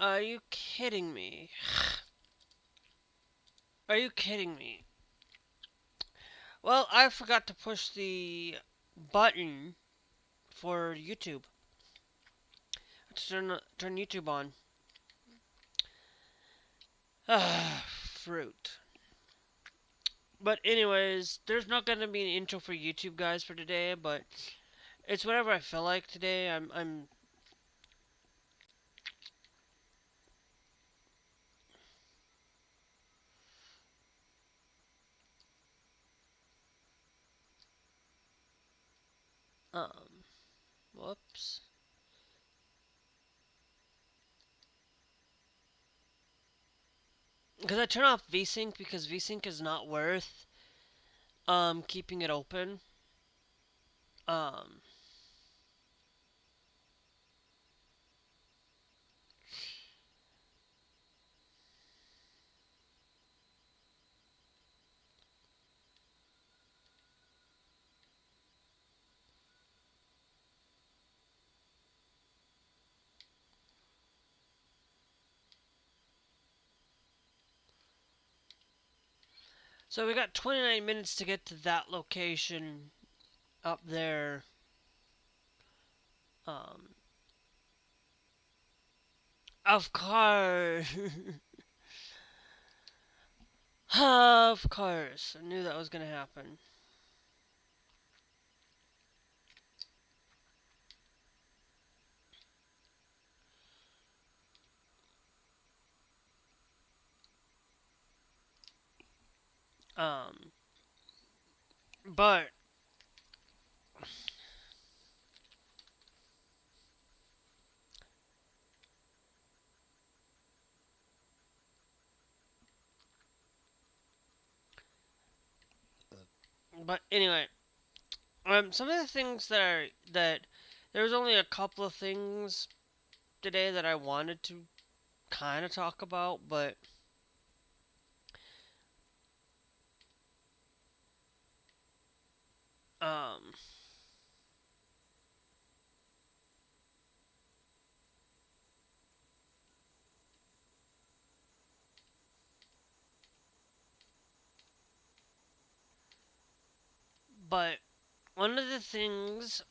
Are you kidding me? Are you kidding me? Well, I forgot to push the button for YouTube. To turn YouTube on. Ah, fruit. But anyways, there's not gonna be an intro for YouTube guys for today, but it's whatever I feel like today. I'm whoops. Because I turn off VSync because VSync is not worth keeping it open. Um so we got 29 minutes to get to that location up there. Um of course. Of course. I knew that was gonna happen. Um but anyway, some of the things that there's only a couple of things today that I wanted to kind of talk about, um, but one of the things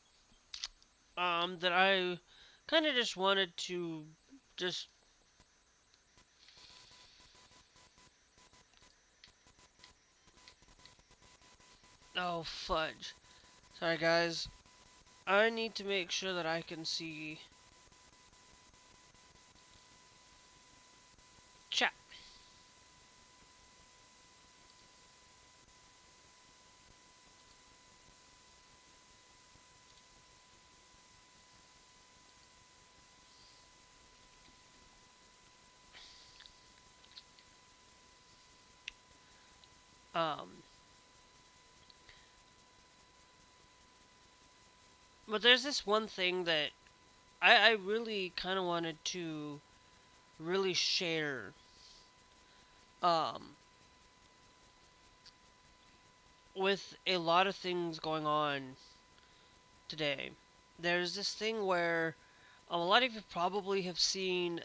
that I kind of just wanted to just oh fudge, sorry guys, I need to make sure that I can see chat. Um, but there's this one thing that I really kind of wanted to really share. Um, with a lot of things going on today, there's this thing where a lot of you probably have seen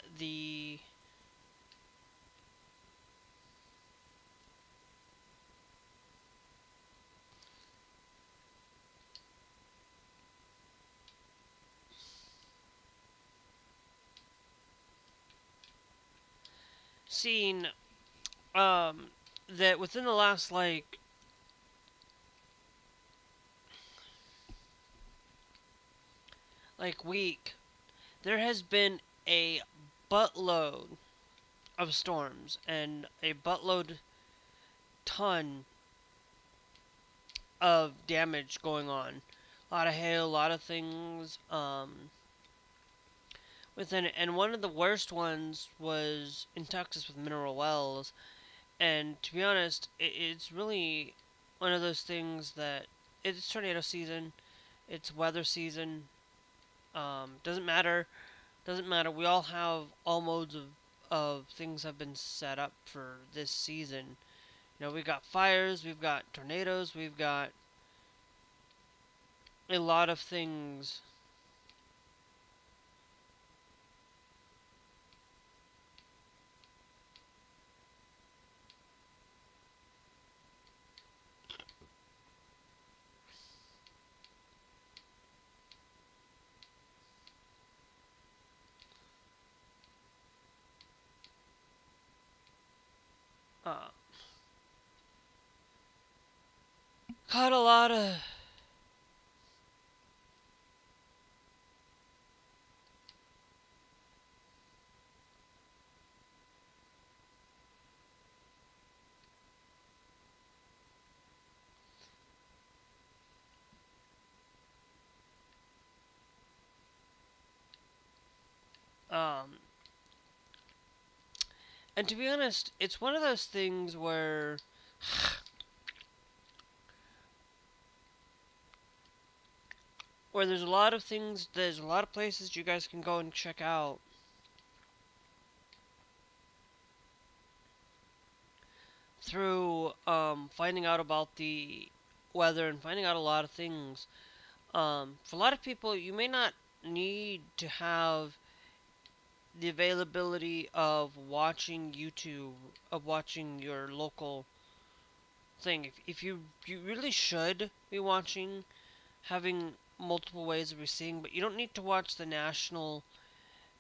that within the last week there has been a buttload of storms and a buttload ton of damage going on. A lot of hail, a lot of things within it. And one of the worst ones was in Texas with Mineral Wells. And to be honest, it's really one of those things that it's tornado season, it's weather season. Doesn't matter. Doesn't matter. We all have all modes of things have been set up for this season. You know, we've got fires, we've got tornadoes, we've got a lot of things. Uh, caught a lot of um, and to be honest, it's one of those things where there's a lot of things, there's a lot of places you guys can go and check out through finding out about the weather and finding out a lot of things. For a lot of people, you may not need to have the availability of watching YouTube, of watching your local thing. If you really should be watching, having multiple ways of seeing, but you don't need to watch the national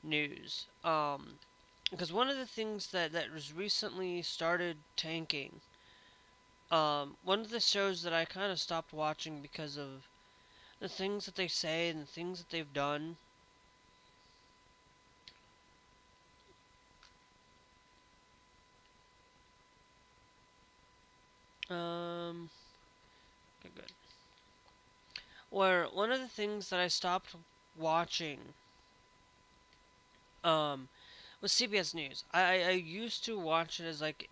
news. Because one of the things that was recently started tanking, one of the shows that I kind of stopped watching because of the things that they say and the things that they've done. Um, okay, good. Where one of the things that I stopped watching, um, was CBS News. I used to watch it as like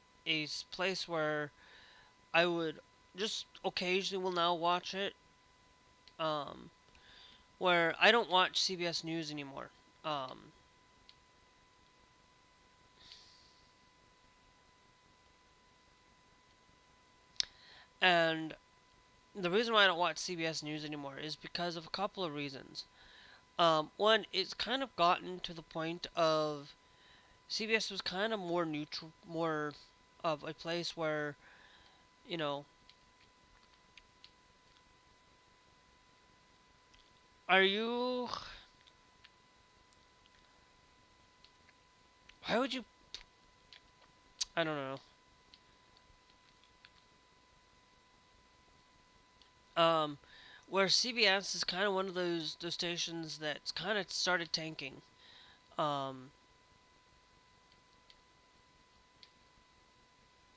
place where I would just occasionally will now watch it. Um, where I don't watch CBS News anymore. Um, and the reason why I don't watch CBS News anymore is because of a couple of reasons. One, it's kind of gotten to the point of CBS was kind of more neutral, more of a place where, you know, are you. Why would you. I don't know. Um, where CBS is kind of one of those stations that's kind of started tanking. Um,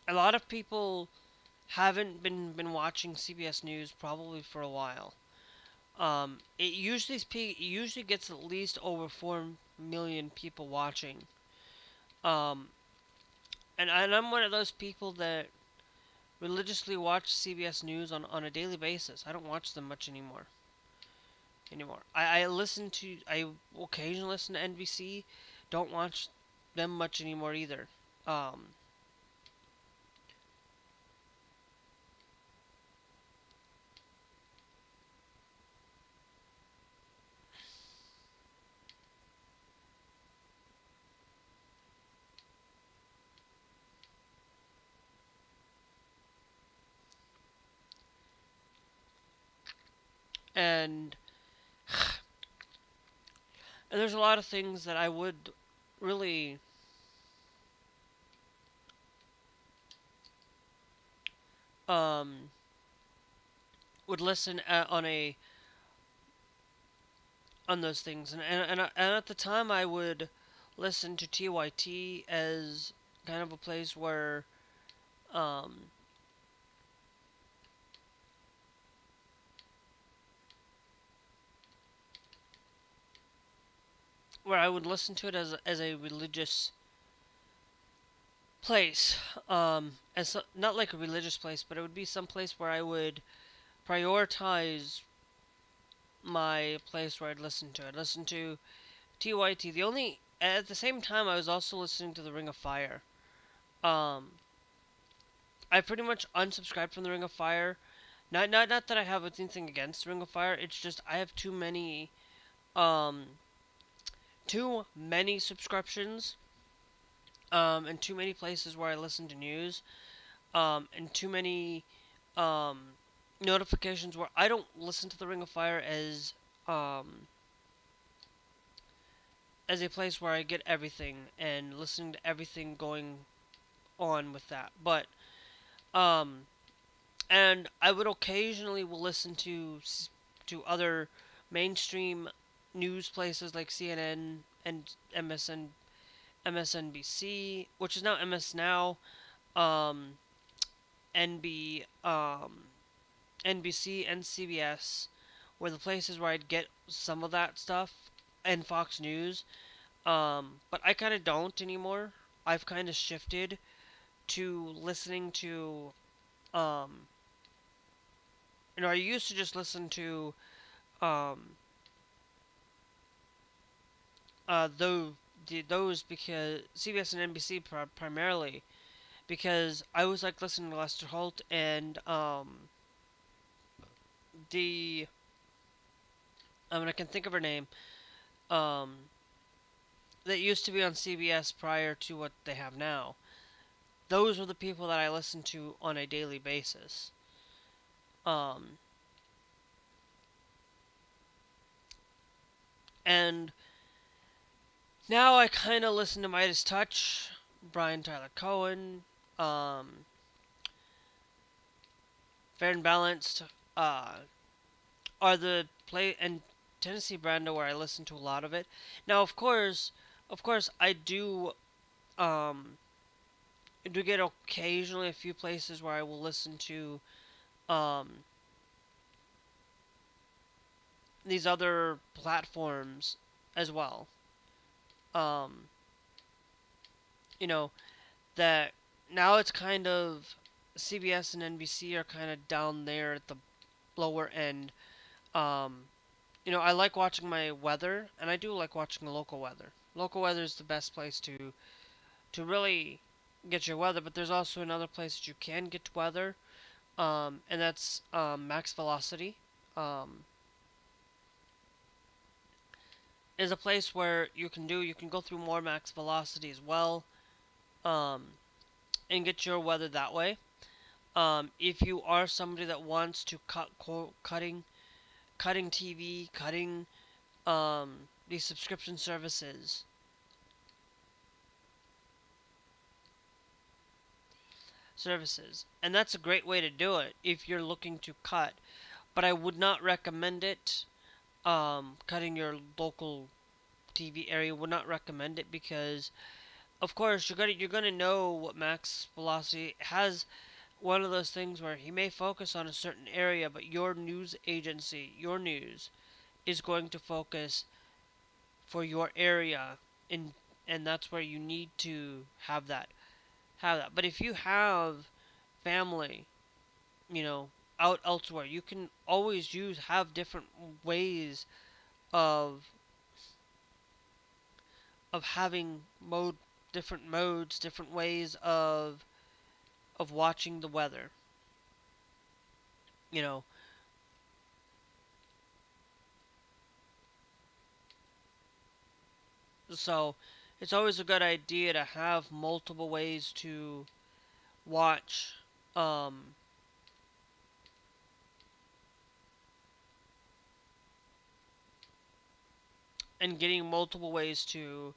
a lot of people haven't been watching CBS News probably for a while. It usually gets at least over 4 million people watching. Um, and I'm one of those people that religiously watch CBS News on a daily basis. I don't watch them much anymore. I occasionally listen to NBC. Don't watch them much anymore either. Um, and and there's a lot of things that I would really um would listen on those things, and at the time I would listen to TYT as kind of a place um where I would listen to it as a religious place, not like a religious place, but it would be some place where I would prioritize my place where I'd listen to it. Listen to TYT. The only At the same time I was also listening to the Ring of Fire. Um, I pretty much unsubscribed from the Ring of Fire. Not that I have anything against Ring of Fire. It's just I have um too many subscriptions and too many places where I listen to news and too many um notifications where I don't listen to the Ring of Fire um as a place where I get everything and listening to everything going on with that. But um, and I would occasionally will listen to other mainstream news places like CNN and MSNBC, which is now MS Now, um, NB, NBC, and CBS, were the places where I'd get some of that stuff, and Fox News. But I kind of don't anymore. I've kind of shifted to listening to, um, I used to just listen to, um, those, those because CBS and NBC primarily, because I was like listening to Lester Holt and, the, I can think of her name, um, that used to be on CBS prior to what they have now. Those were the people that I listened to on a daily basis. Um, and now I kind of listen to Midas Touch, Brian Tyler Cohen, um, Fair and Balanced, uh, are the play and Tennessee Brando where I listen to a lot of it. Now, of course, um, I do get occasionally a few places where I will listen to, um, these other platforms as well. Um, you know, that now it's kind of CBS and NBC are kind of down there at the lower end. Um, I like watching my weather, and I do like watching the local weather. Local weather is the best place to really get your weather, but there's also another place that you can get weather, and that's Max Velocity. Um, is a place where you can go through more Max Velocity as well, um, and get your weather that way. If you are somebody that wants to cutting TV, cutting these subscription services, and that's a great way to do it if you're looking to cut. But I would not recommend it. Cutting your local TV area would not recommend it because, of course, you're gonna know what Max Velocity has. One of those things where he may focus on a certain area, but your news agency, your news, is going to focus for your area, in, and that's where you need to have that. But if you have family, you know, out elsewhere, you can always have different ways of having different modes, different ways of watching the weather. You know, so it's always a good idea to have multiple ways to watch, um, and getting multiple ways to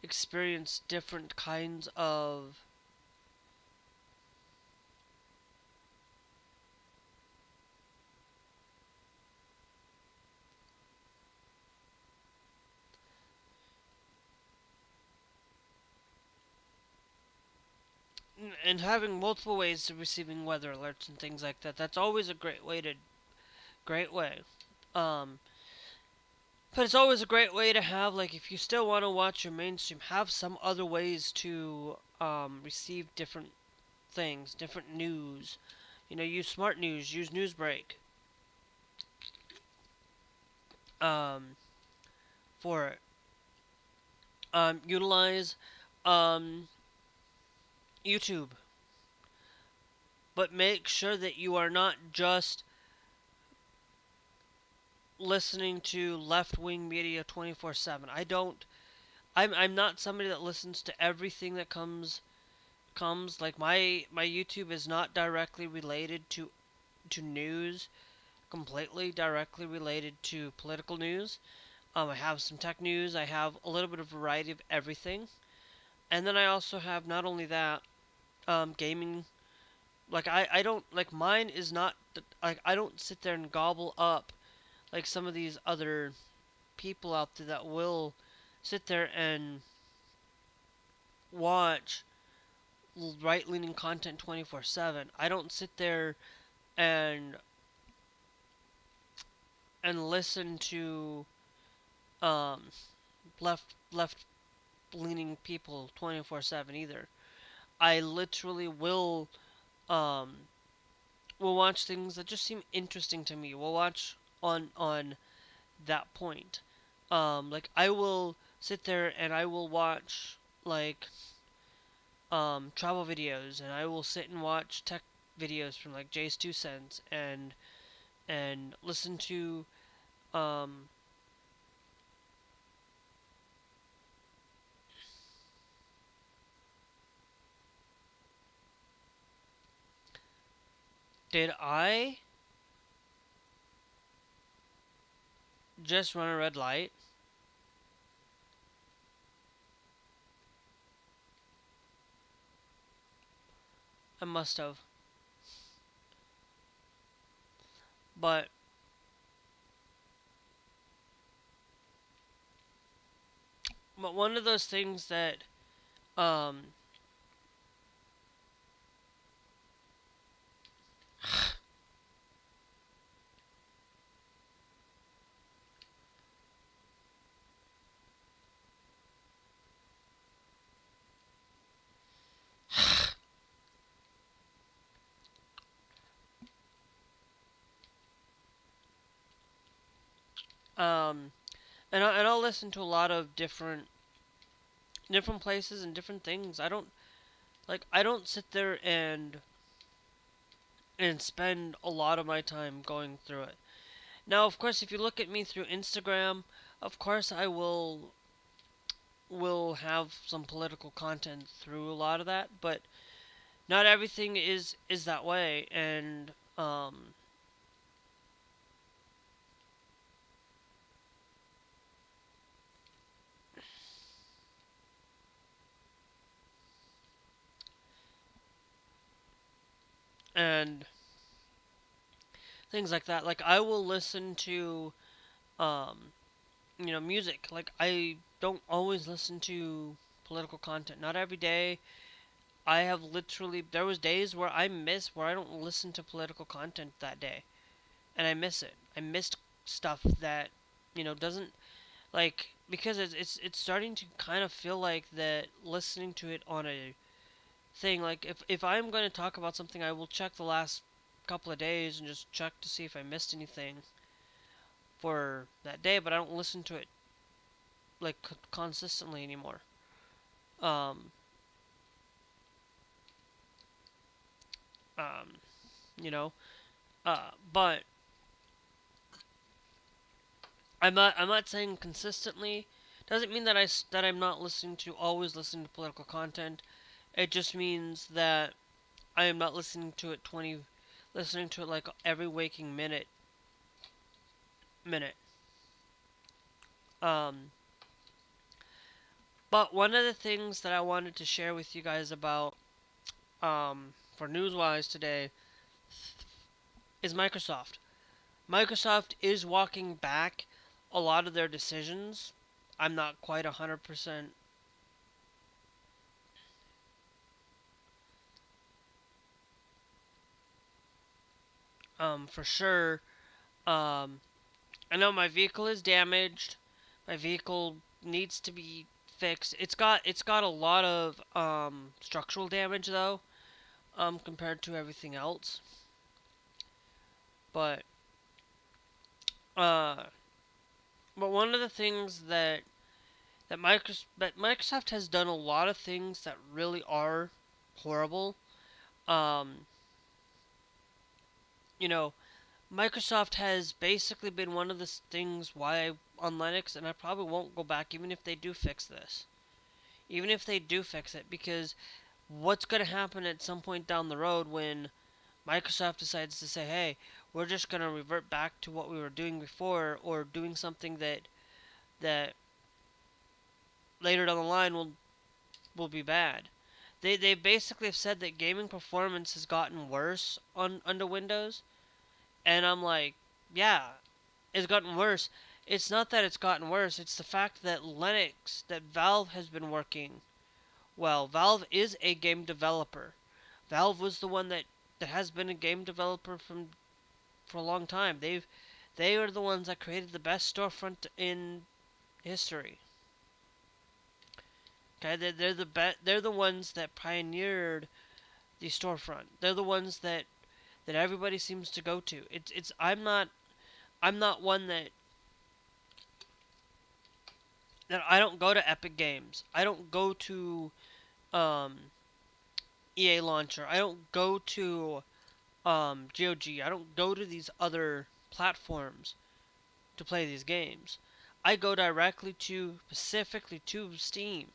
experience different kinds of and having multiple ways of receiving weather alerts and things like that. That's always a great way. Um, but it's always a great way to have, like, if you still want to watch your mainstream, have some other ways to receive different things, different news. Use smart news, use Newsbreak, um, for it. Utilize um, YouTube, but make sure that you are not just listening to left wing media 24/7. I'm not somebody that listens to everything that comes like my YouTube is not directly related to news, completely directly related to political news. I have some tech news, I have a little bit of variety of everything. And then I also have not only that, gaming. Like I don't like mine is not like I don't sit there and gobble up like some of these other people out there that will sit there and watch right leaning content 24/7. I don't sit there and listen to um left leaning people 24/7 either. I literally um will watch things that just seem interesting to me. We'll watch on that point. Like I will sit there and I will watch like travel videos, and I will sit and watch tech videos from like Jay's 2 cents and listen to um did I just run a red light? I must have. But one of those things that um um and I'll listen to a lot of different places and different things. I don't sit there and spend a lot of my time going through it. Now, of course, if you look at me through Instagram, of course I will have some political content through a lot of that, but not everything is that way, and things like that. Like I will listen to um music. Like I don't always listen to political content. Not every day. I have literally there was days where I don't listen to political content that day, and I miss it. I missed stuff that doesn't like because it's starting to kind of feel like that listening to it on a thing. Like if I'm going to talk about something, I will check the last couple of days and just check to see if I missed anything for that day, but I don't listen to it like consistently anymore. Um, um, you know, but I'm not saying consistently. Doesn't mean that I'm not listening to always listening to political content. It just means that I am not listening to it like every waking minute. Um, but one of the things that I wanted to share with you guys about for newswise today is Microsoft. Microsoft is walking back a lot of their decisions. I'm not quite 100% for sure. Um, I know my vehicle is damaged. My vehicle needs to be fixed. It's got a lot of structural damage though, compared to everything else. But uh, but one of the things that Microsoft has done a lot of things that really are horrible. Um, you know, Microsoft has basically been one of the things why on Linux, and I probably won't go back even if they do fix this. Even if they do fix it, because what's going to happen at some point down the road when Microsoft decides to say, "Hey, we're just going to revert back to what we were doing before, or doing something that later down the line will be bad." They basically have said that gaming performance has gotten worse on under Windows, and I'm like, yeah, it's gotten worse. It's not that it's gotten worse. It's the fact that Valve has been working. Well, Valve is a game developer. Valve was the one that has been a game developer for a long time. They are the ones that created the best storefront in history. Okay, they're the ones that pioneered the storefront. They're the ones that everybody seems to go to. It's I'm not one that I don't go to Epic Games. I don't go to um, EA Launcher. I don't go to GOG. I don't go to these other platforms to play these games. I go directly to specifically to Steam.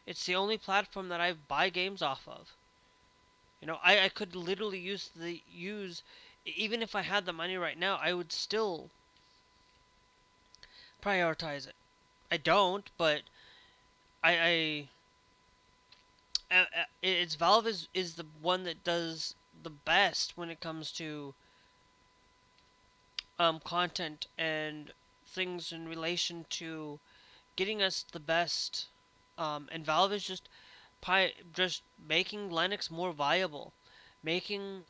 It's the only platform that I buy games off of. I could literally use even if I had the money right now, I would still prioritize it. I don't, but I it's Valve is the one that does the best when it comes to content and things in relation to getting us the best. And Valve is just making Linux more viable, making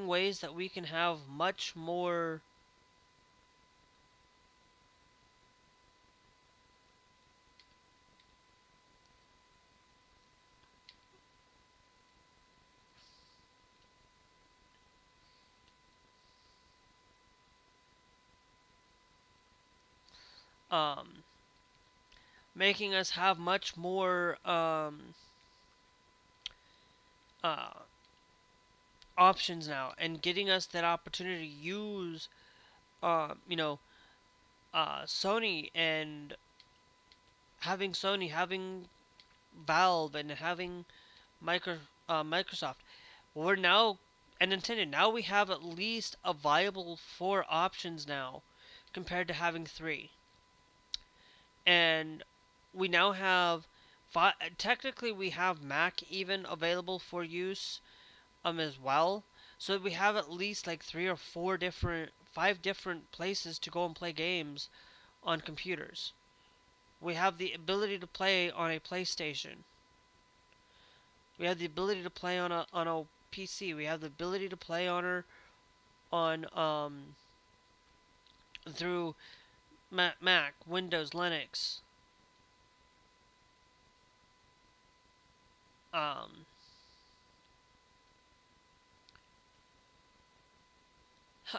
ways that we can have much more um, making us have much more uh, options now, and getting us that opportunity to use uh, you know Sony, and having Valve, and having Micro, Microsoft. We're now and Nintendo. Now we have at least a viable four options now, compared to having three. And we now have five. Technically, we have Mac even available for use as well. So we have at least like three or four different, five different places to go and play games on computers. We have the ability to play on a PlayStation. We have the ability to play on a PC. We have the ability to play on through Mac, Windows, Linux. Um,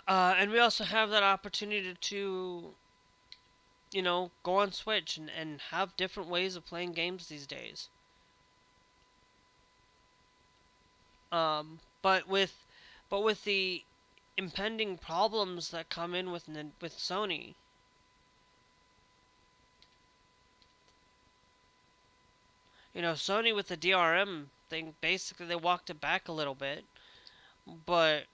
and we also have that opportunity to go on Switch and have different ways of playing games these days. But with the impending problems that come in with Sony, Sony with the DRM thing, basically they walked it back a little bit, but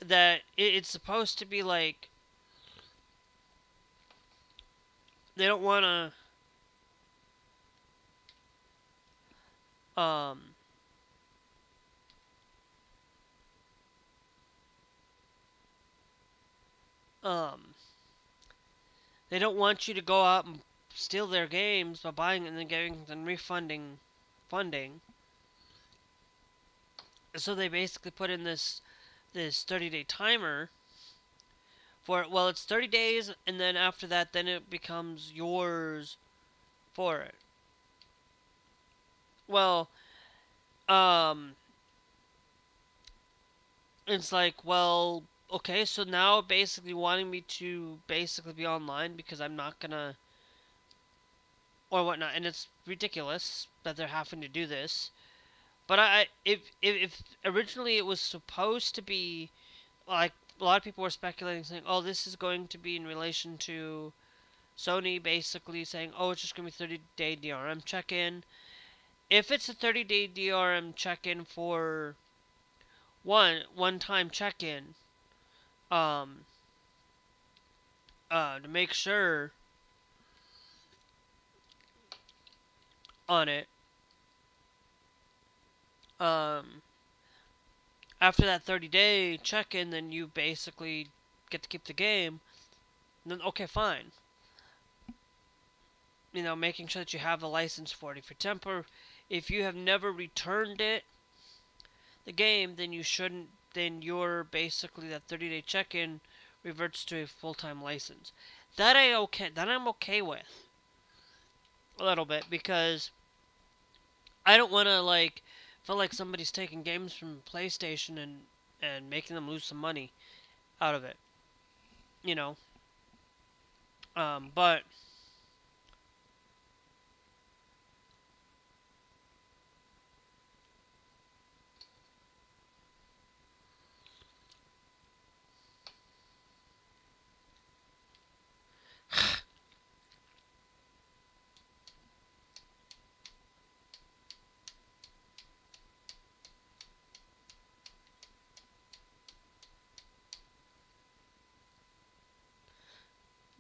that it's supposed to be like they don't want to um they don't want you to go out and steal their games by buying it and then getting and refunding funding. So they basically put in this 30-day timer for it. Well, it's 30 days, and then after that, then it becomes yours for it. Well, um, it's like, well, okay, so now basically wanting me to basically be online because I'm not gonna or whatnot, and it's ridiculous that they're having to do this. But if originally it was supposed to be like a lot of people were speculating, saying, "Oh, this is going to be in relation to Sony basically saying, oh, it's just going to be 30-day DRM check-in." If it's a 30-day DRM check-in for one-time check-in, um, to make sure on it, Um, After that 30-day check-in, then you basically get to keep the game. Then okay, fine. Making sure that you have a license for it. If you have never returned the game, then you shouldn't. Then you're basically that 30-day check-in reverts to a full-time license. That I'm okay with a little bit because I don't want to feel like somebody's taking games from PlayStation and making them lose some money out of it. You know, but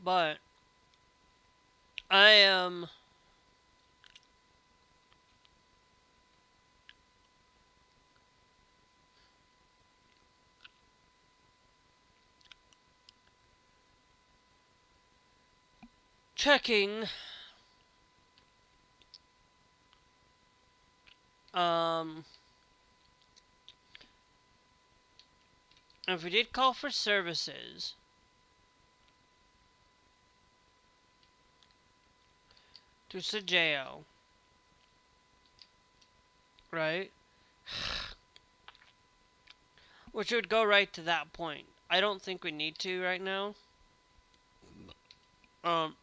but I am checking. Um, if we did call for services to Sajeo, right? Which would go right to that point. I don't think we need to right now. Um,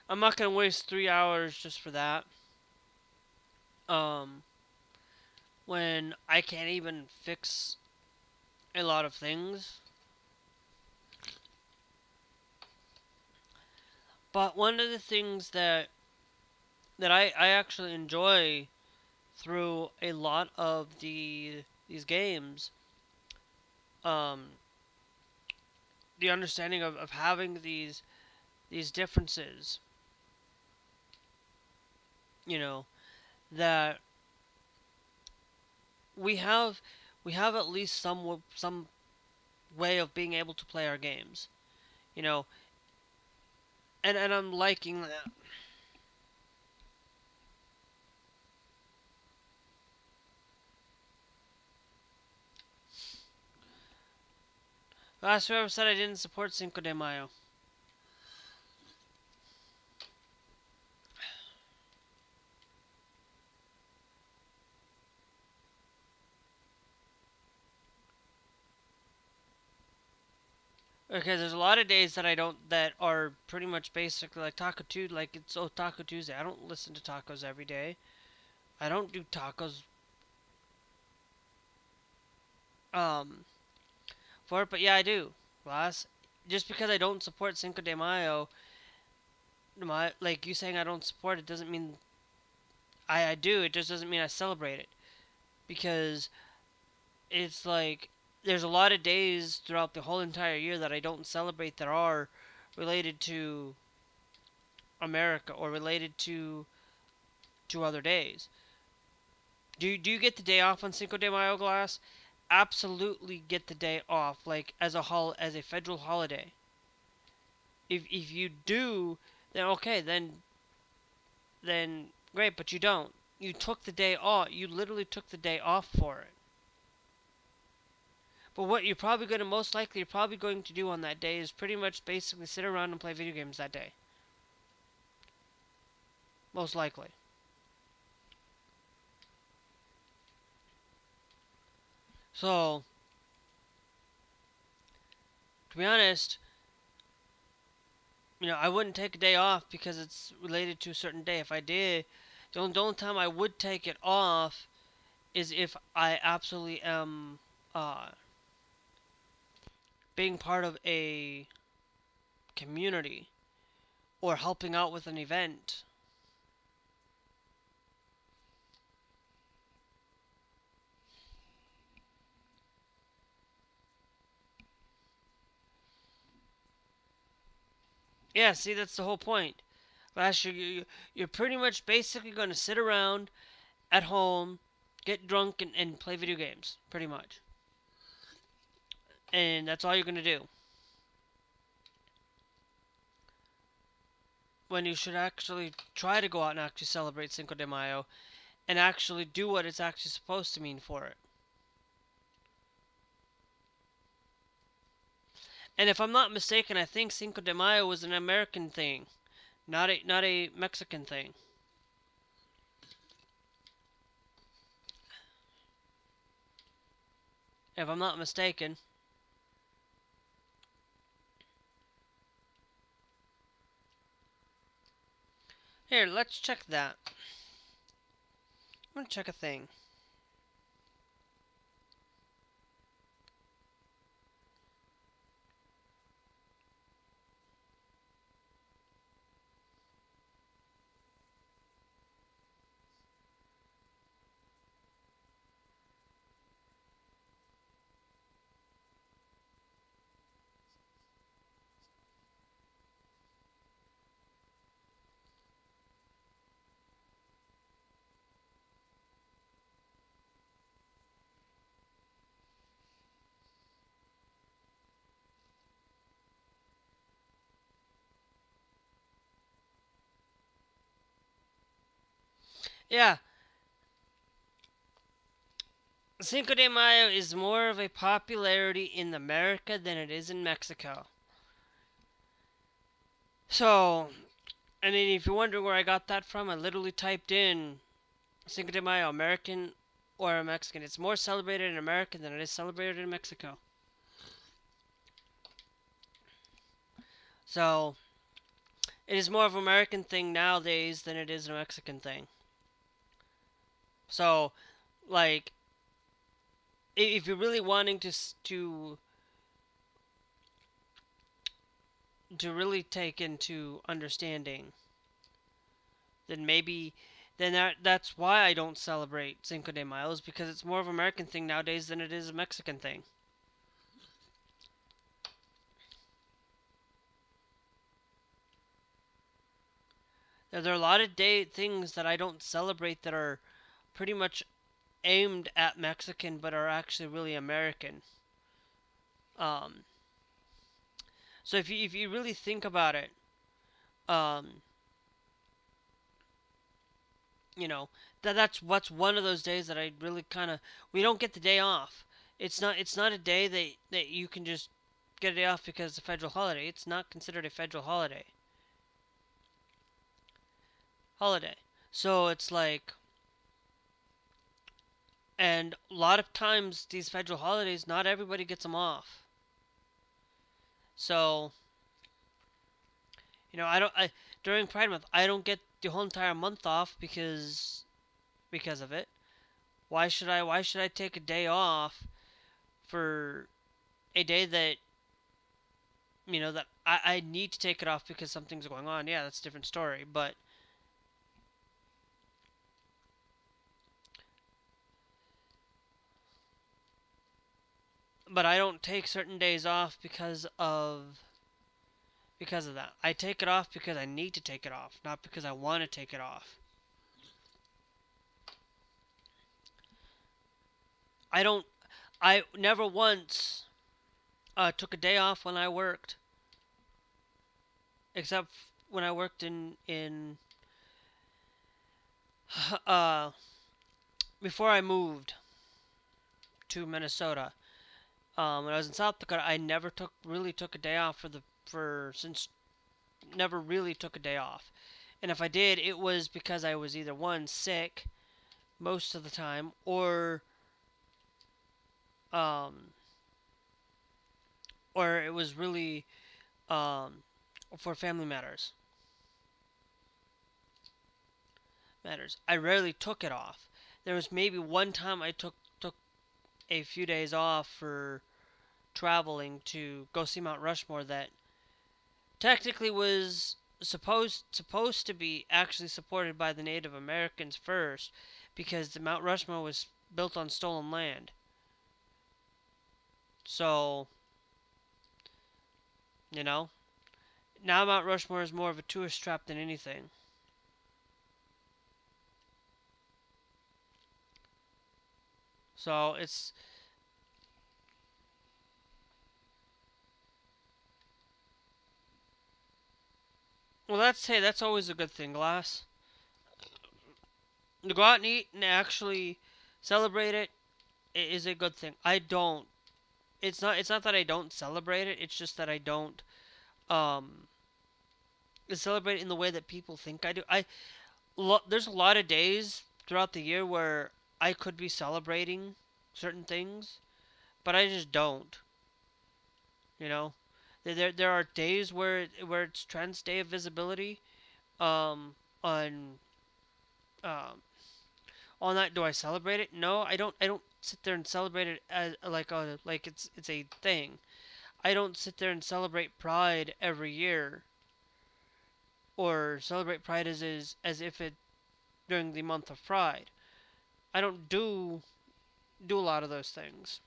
I'm not gonna waste 3 hours just for that. Um, when I can't even fix a lot of things. But one of the things that I actually enjoy through a lot of these games, um, the understanding of having these differences, you know, that we have we have at least some way of being able to play our games, you know, and I'm liking that. Last year I said I didn't support Cinco de Mayo. Okay, there's a lot of days that I don't that are pretty much basically like Taco Tuesday, like it's Taco Tuesday. I don't listen to tacos every day. I don't do tacos um for it, but yeah, I do. Last, just because I don't support Cinco de Mayo, like you saying I don't support it doesn't mean I do. It just doesn't mean I celebrate it because it's like there's a lot of days throughout the whole entire year that I don't celebrate that are related to America or related to other days. Do you get the day off on Cinco de Mayo, Glass? Absolutely get the day off, like as a federal holiday. If you do, then okay, then great, but you don't. You took the day off. You literally took the day off for it. But what you're probably going to do on that day is pretty much basically sit around and play video games that day. Most likely. So, to be honest, I wouldn't take a day off because it's related to a certain day. If I did, the only time I would take it off is if I absolutely am uh, being part of a community or helping out with an event. Yeah, see, that's the whole point. Last year, you're pretty much basically going to sit around at home get drunk and play video games, pretty much. And that's all you're gonna do. When you should actually try to go out and actually celebrate Cinco de Mayo and actually do what it's actually supposed to mean for it. And if I'm not mistaken, I think Cinco de Mayo was an American thing, not a Mexican thing. If I'm not mistaken. Here, let's check that. I'm gonna check a thing. Yeah, Cinco de Mayo is more of a popularity in America than it is in Mexico. So, I mean, if you're wondering where I got that from, I literally typed in Cinco de Mayo American or Mexican. It's more celebrated in America than it is celebrated in Mexico. So, it is more of an American thing nowadays than it is a Mexican thing. So, like, if you're really wanting to really take into understanding, then maybe that's why I don't celebrate Cinco de Mayo, is because it's more of an American thing nowadays than it is a Mexican thing. There are a lot of things that I don't celebrate that are pretty much aimed at Mexican but are actually really American. Um, so if you really think about it, um, you know that's what's one of those days that I really kind of, we don't get the day off. It's not a day that you can just get a day off because it's a federal holiday. It's not considered a federal holiday. So it's like, and a lot of times these federal holidays, not everybody gets them off. So I don't. During Pride Month, I don't get the whole entire month off because of it. Why should I? Why should I take a day off for a day that that I need to take it off because something's going on? Yeah, that's a different story. But I don't take certain days off because of that. I take it off because I need to take it off, not because I want to take it off. I don't. I never once took a day off when I worked, except when I worked in uh before I moved to Minnesota. When I was in South Dakota, I never took a day off for since never really took a day off. And if I did, it was because I was either one sick most of the time, um or it was really um for family matters. I rarely took it off. There was maybe one time I took a few days off for traveling to go see Mount Rushmore that technically was supposed to be actually supported by the Native Americans first, because the Mount Rushmore was built on stolen land. So, you know, now Mount Rushmore is more of a tourist trap than anything. So it's well, that's always a good thing. Glass to go out and eat and actually celebrate it is a good thing. I don't. It's not that I don't celebrate it. It's just that I don't um celebrate it in the way that people think I do. There's a lot of days throughout the year where I could be celebrating certain things, but I just don't. You know, there are days where it's Trans Day of Visibility. On on that, do I celebrate it? No, I don't. I don't sit there and celebrate it as like it's a thing. I don't sit there and celebrate Pride every year or celebrate Pride as if it during the month of Pride. I don't do a lot of those things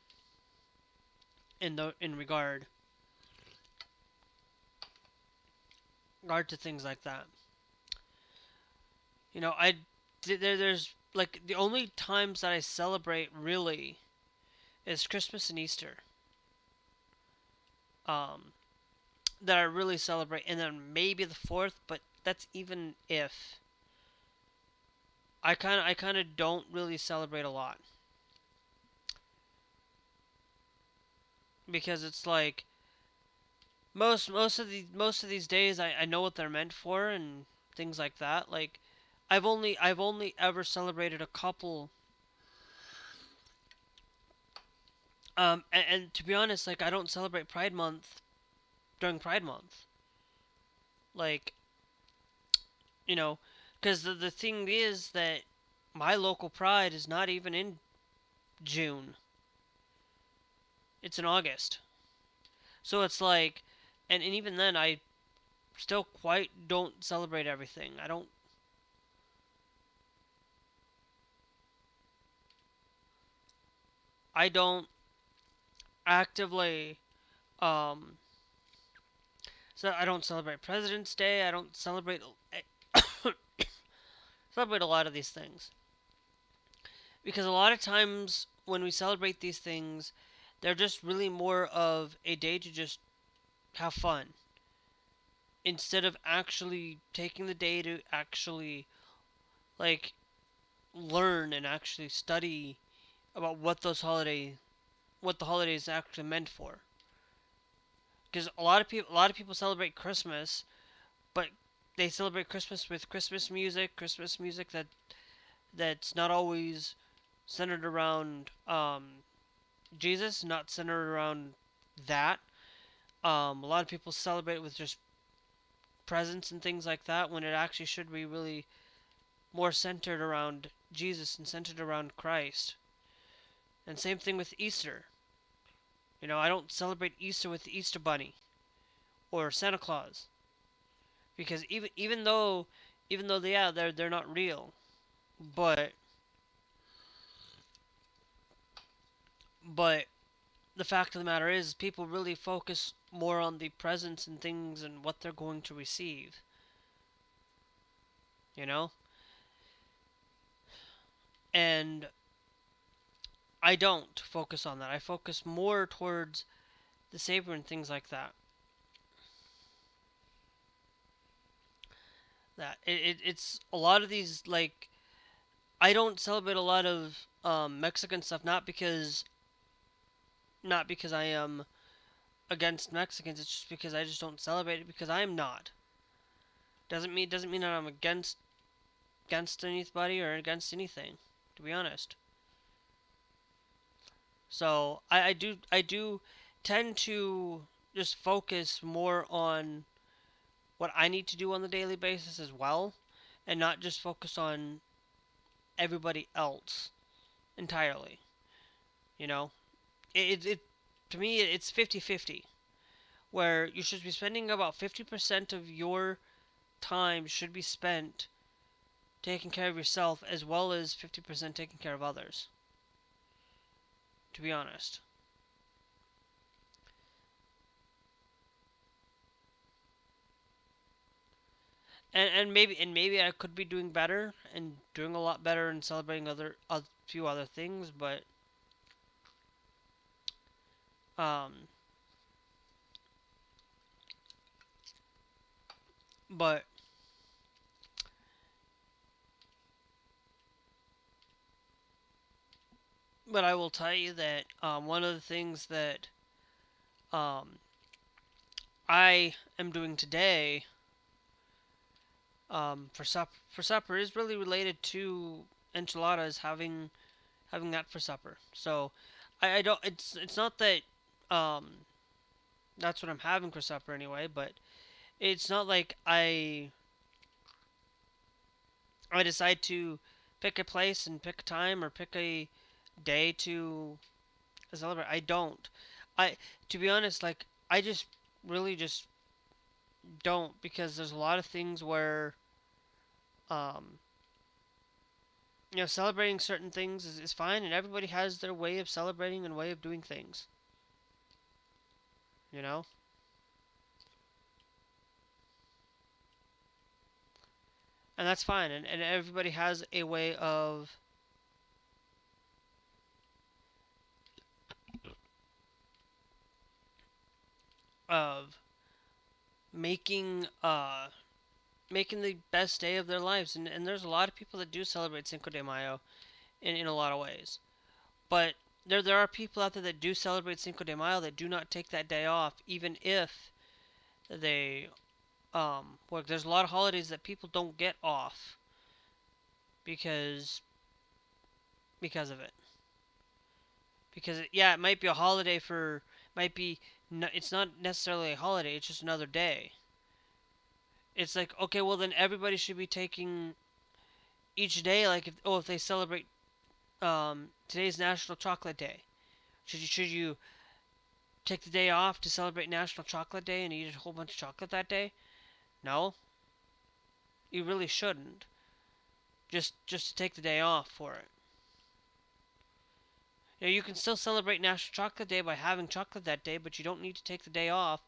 in regard to things like that. You know, there's like the only times that I celebrate really is Christmas and Easter. Um, that I really celebrate, and then maybe the fourth, but that's even if I kind of don't really celebrate a lot because it's like most of these days I know what they're meant for and things like that. Like I've only ever celebrated a couple. And to be honest, like I don't celebrate Pride Month during Pride Month. Like you know, because the thing is that my local Pride is not even in June. It's in August. So it's like, and even then, I still quite don't celebrate everything. I don't actively, um, so I don't celebrate President's Day. I don't celebrate a lot of these things because a lot of times when we celebrate these things, they're just really more of a day to just have fun instead of actually taking the day to actually like learn and actually study about what the holidays actually meant for. Because a lot of people celebrate Christmas, but they celebrate Christmas with Christmas music that's not always centered around Jesus, not centered around that. A lot of people celebrate with just presents and things like that when it actually should be really more centered around Jesus and centered around Christ. And same thing with Easter. You know, I don't celebrate Easter with the Easter Bunny or Santa Claus because even though they're not real, but but the fact of the matter is people really focus more on the presents and things and what they're going to receive, you know? And I don't focus on that. I focus more towards the Savior and things like that. It's a lot of these like I don't celebrate a lot of Mexican stuff not because I am against Mexicans. It's just because I just don't celebrate it because I am not. Doesn't mean that I'm against anybody or against anything. To be honest, so I do tend to just focus more on what I need to do on the daily basis as well, and not just focus on everybody else entirely. You know, it to me it's 50-50 where you should be spending about 50% of your time should be spent taking care of yourself as well as 50% taking care of others, to be honest. And maybe I could be doing better and doing a lot better and celebrating a few other things, but Um, but I will tell you that one of the things that um, I am doing today for supper is really related to enchiladas, having that for supper. So I don't. It's not that um, that's what I'm having for supper anyway. But it's not like I decide to pick a place and pick a time or pick a day to celebrate. I don't. I To be honest, like I just really just don't, because there's a lot of things where um celebrating certain things is fine, and everybody has their way of celebrating and way of doing things. You know, and that's fine, and everybody has a way of making making the best day of their lives, and there's a lot of people that do celebrate Cinco de Mayo in a lot of ways. But there are people out there that do celebrate Cinco de Mayo that do not take that day off, even if they work. There's a lot of holidays that people don't get off because of it. Because yeah, it might be a holiday for might be no, it's not necessarily a holiday. It's just another day. It's like, okay, well then everybody should be taking each day, like if they celebrate today's National Chocolate Day. Should you take the day off to celebrate National Chocolate Day and eat a whole bunch of chocolate that day? No, you really shouldn't. Just to take the day off for it. You can still celebrate National Chocolate Day by having chocolate that day, but you don't need to take the day off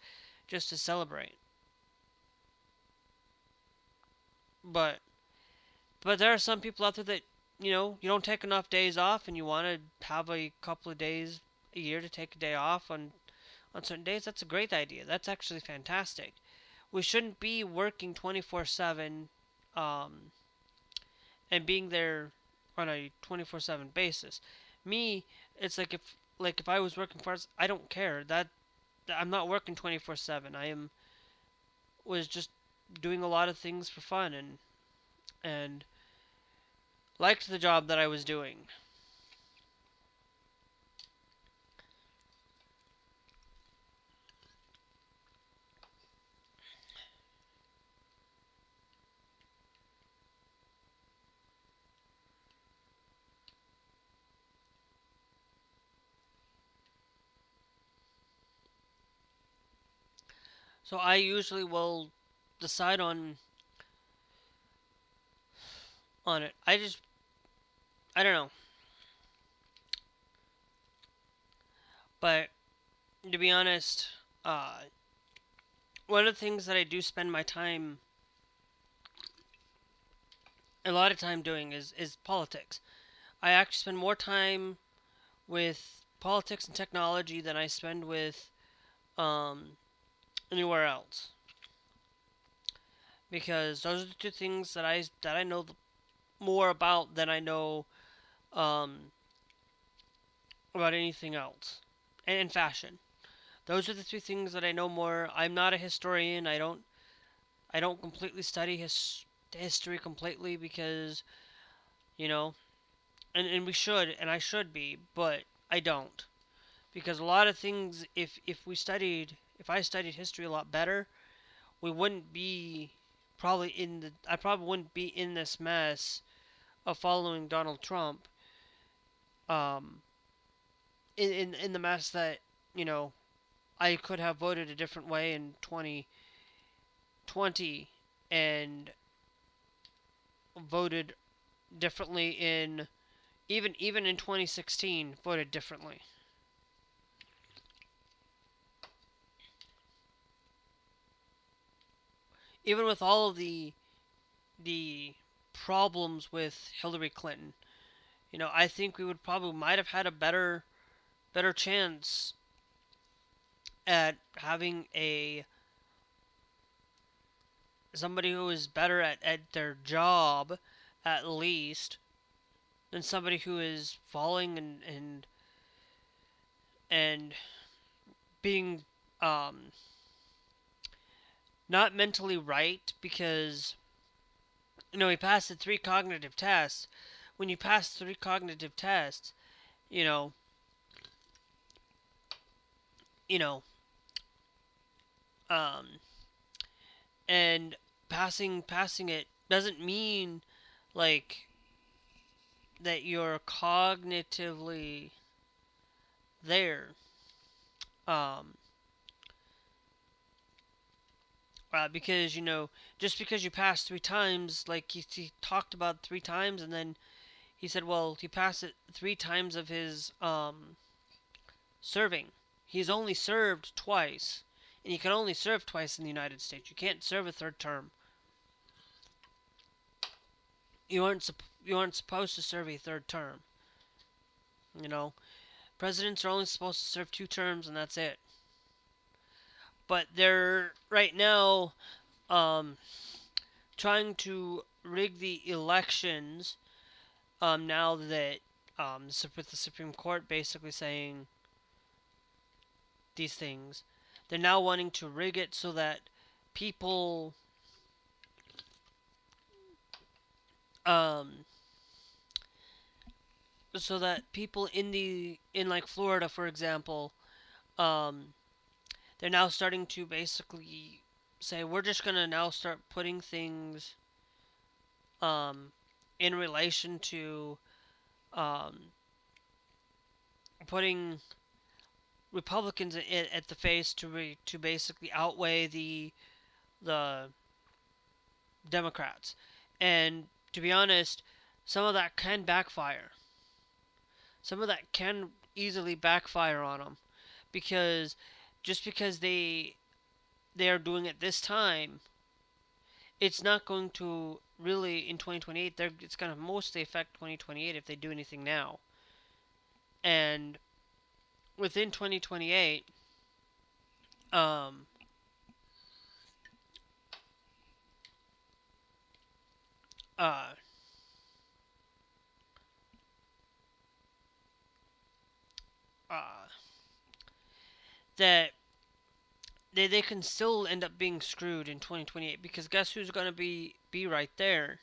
just to celebrate. But there are some people out there that you don't take enough days off, and you want to have a couple of days a year to take a day off on certain days. That's a great idea. That's actually fantastic. We shouldn't be working 24/7 um, and being there on a 24/7 basis. Me, it's like if I was working for us, I don't care. I'm not working 24/7. I am was just doing a lot of things for fun, and liked the job that I was doing. So I usually will decide on it. I don't know. But to be honest, uh, one of the things that I do spend my time a lot of time doing is politics. I actually spend more time with politics and technology than I spend with um, anywhere else, because those are the two things that I know more about than I know um, about anything else. And fashion. Those are the two things that I know more. I'm not a historian. I don't completely study history completely, because you know, and we should, and I should be, but I don't, because a lot of things, if I studied history a lot better, we wouldn't be probably in the I probably wouldn't be in this mess of following Donald Trump, um in the mess that, you know, I could have voted a different way in 2020, and voted differently in even in 2016, voted differently. Even with all of the problems with Hillary Clinton, I think we would probably might have had a better chance at having a somebody who is better at their job, at least, than somebody who is falling and being um, not mentally right because he passed the three cognitive tests. When you pass three cognitive tests, you know, you know, um, and passing it doesn't mean like that you're cognitively there. Um, because just because you passed three times, like he talked about three times, and then he said, well, he passed it three times of his serving. He's only served twice, and you can only serve twice in the United States. You can't serve a third term. You aren't supposed to serve a third term. You know, presidents are only supposed to serve two terms, and that's it. But they're right now um, trying to rig the elections. Now that with the Supreme Court basically saying these things, they're now wanting to rig it so that people um, in like Florida, for example, um, they're now starting to basically say we're just gonna now start putting things um, in relation to um, putting Republicans at the face to basically outweigh the Democrats, and to be honest, some of that can backfire. Some of that can easily backfire on them because just because they are doing it this time, it's not going to really in 2028. It's going to mostly affect 2028 if they do anything now, and within 2028, um, uh, uh, that they can still end up being screwed in 2028 because guess who's going to be right there?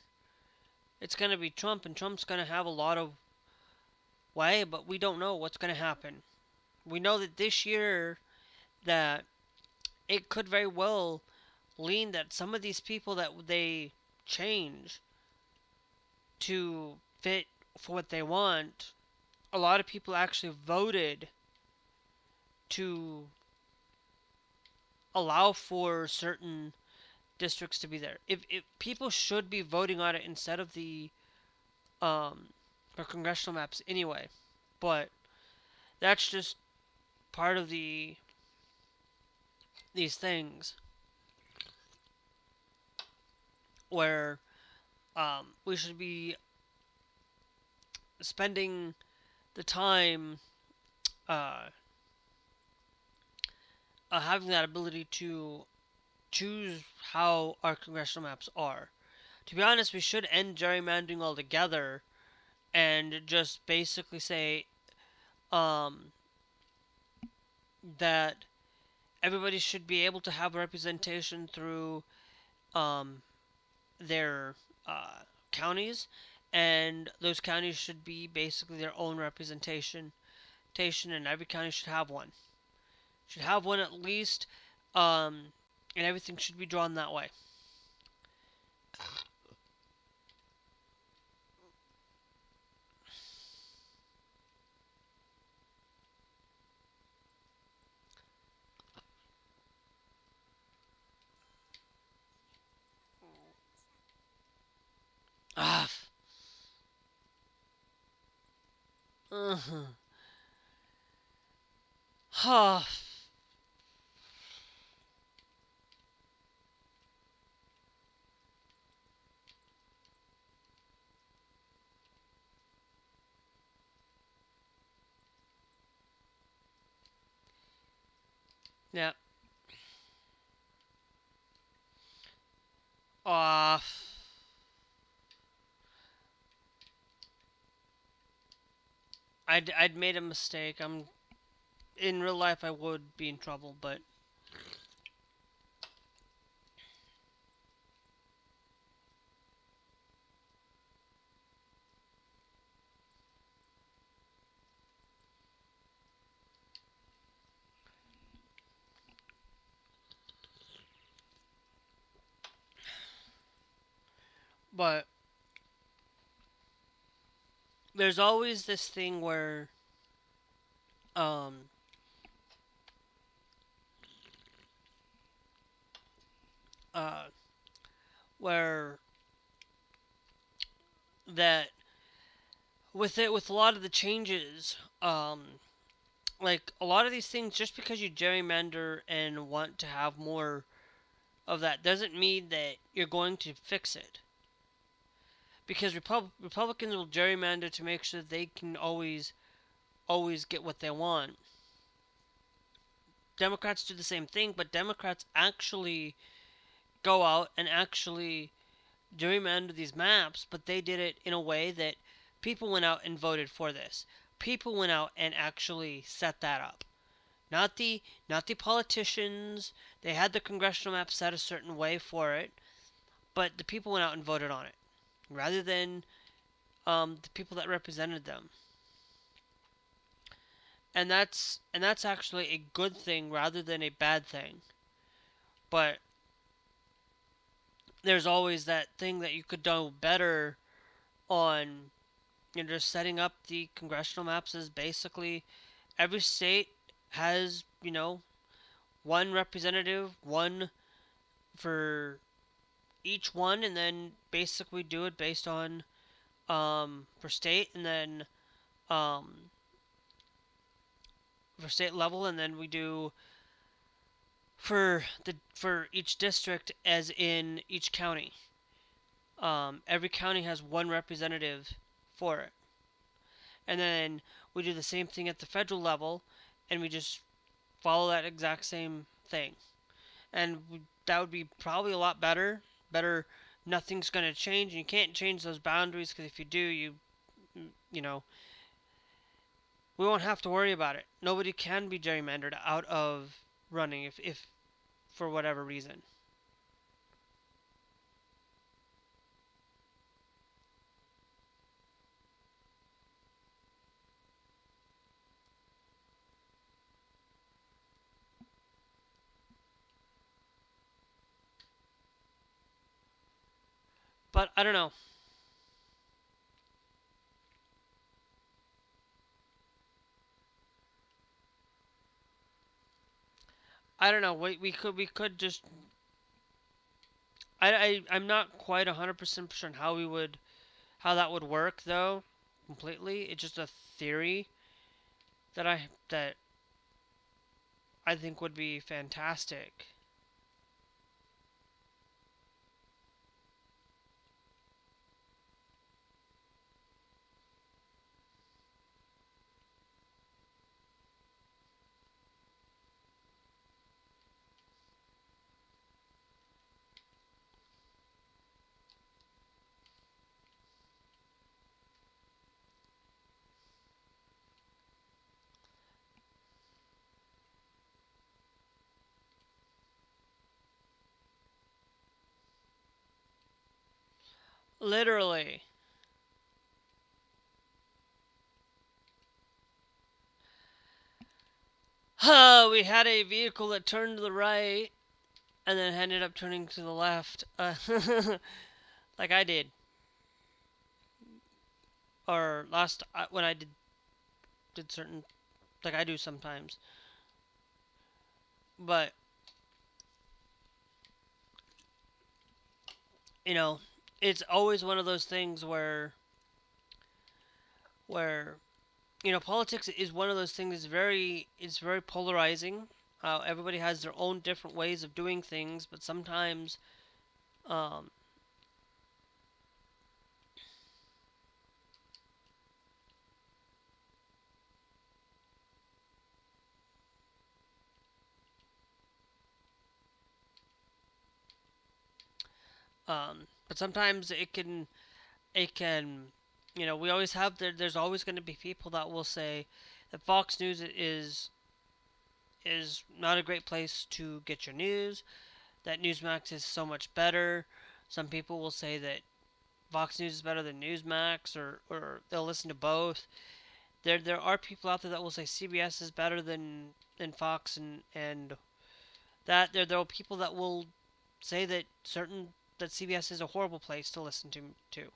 It's going to be Trump, and Trump's going to have a lot of way, but we don't know what's going to happen. We know that this year that it could very well lean that some of these people that they change to fit for what they want, a lot of people actually voted to allow for certain districts to be there. If people should be voting on it instead of the for congressional maps anyway, but that's just part of these things where we should be spending the time uh, having that ability to choose how our congressional maps are. To be honest, we should end gerrymandering altogether and just basically say um, that everybody should be able to have representation through um, their counties, and those counties should be basically their own representation, and every county should have one. Should have one at least, and everything should be drawn that way. Ah, uh-huh. Huh. Yeah. Uh, I'd made a mistake. I'm in real life I would be in trouble, but there's always this thing um uh where that with a lot of the changes, like a lot of these things, just because you gerrymander and want to have more of that doesn't mean that you're going to fix it. Because Republicans will gerrymander to make sure they can always get what they want. Democrats do the same thing, but Democrats actually go out and actually gerrymander these maps, but they did it in a way that people went out and voted for this. People went out and actually set that up. Not the politicians. They had the congressional map set a certain way for it, but the people went out and voted on it rather than the people that represented them. And that's actually a good thing rather than a bad thing. But there's always that thing that you could do better on, just setting up the congressional maps as basically every state has, one representative, one for each one, and then basically do it based on for state, and then um, for state level, and then we do for each district as in each county. Every county has one representative for it, and then we do the same thing at the federal level, and we just follow that exact same thing, and that would be probably a lot better. Better, nothing's going to change, and you can't change those boundaries because if you do, you know we won't have to worry about it. Nobody can be gerrymandered out of running if for whatever reason. But I don't know. I don't know. We could just. I'm not quite 100% sure on how that would work though. Completely, it's just a theory that I think would be fantastic. Literally. We had a vehicle that turned to the right and then ended up turning to the left, like I did, or last when I did certain, like I do sometimes. But you know, it's always one of those things where politics is one of those things. It's very polarizing. Everybody has their own different ways of doing things, but sometimes um, But sometimes it can, we always have there's always going to be people that will say that Fox News is not a great place to get your news. That Newsmax is so much better. Some people will say that Fox News is better than Newsmax, or they'll listen to both. There are people out there that will say CBS is better than Fox, and that there are people that will say that CBS is a horrible place to listen to.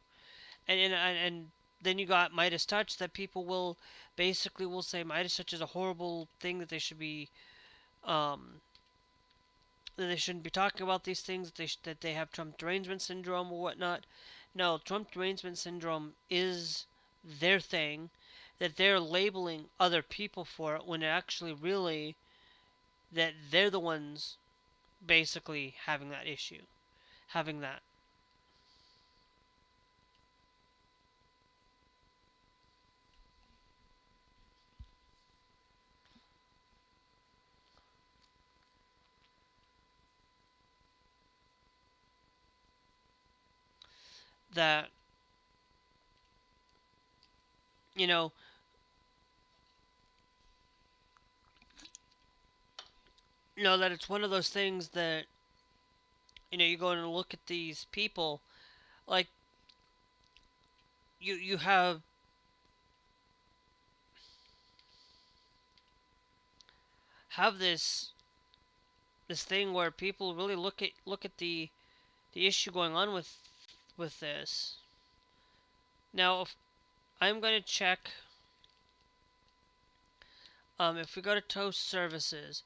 And then you got Midas Touch, that people will basically will say Midas Touch is a horrible thing, that they should be um that they shouldn't be talking about these things, that they have Trump derangement syndrome or whatnot. No, Trump derangement syndrome is their thing, that they're labeling other people for it, when actually really that they're the ones basically having that issue, having that you know that it's one of those things that you go and look at these people, like you have this thing where people really look at the issue going on with this. Now, if I'm going to check, if we go to Toast Services,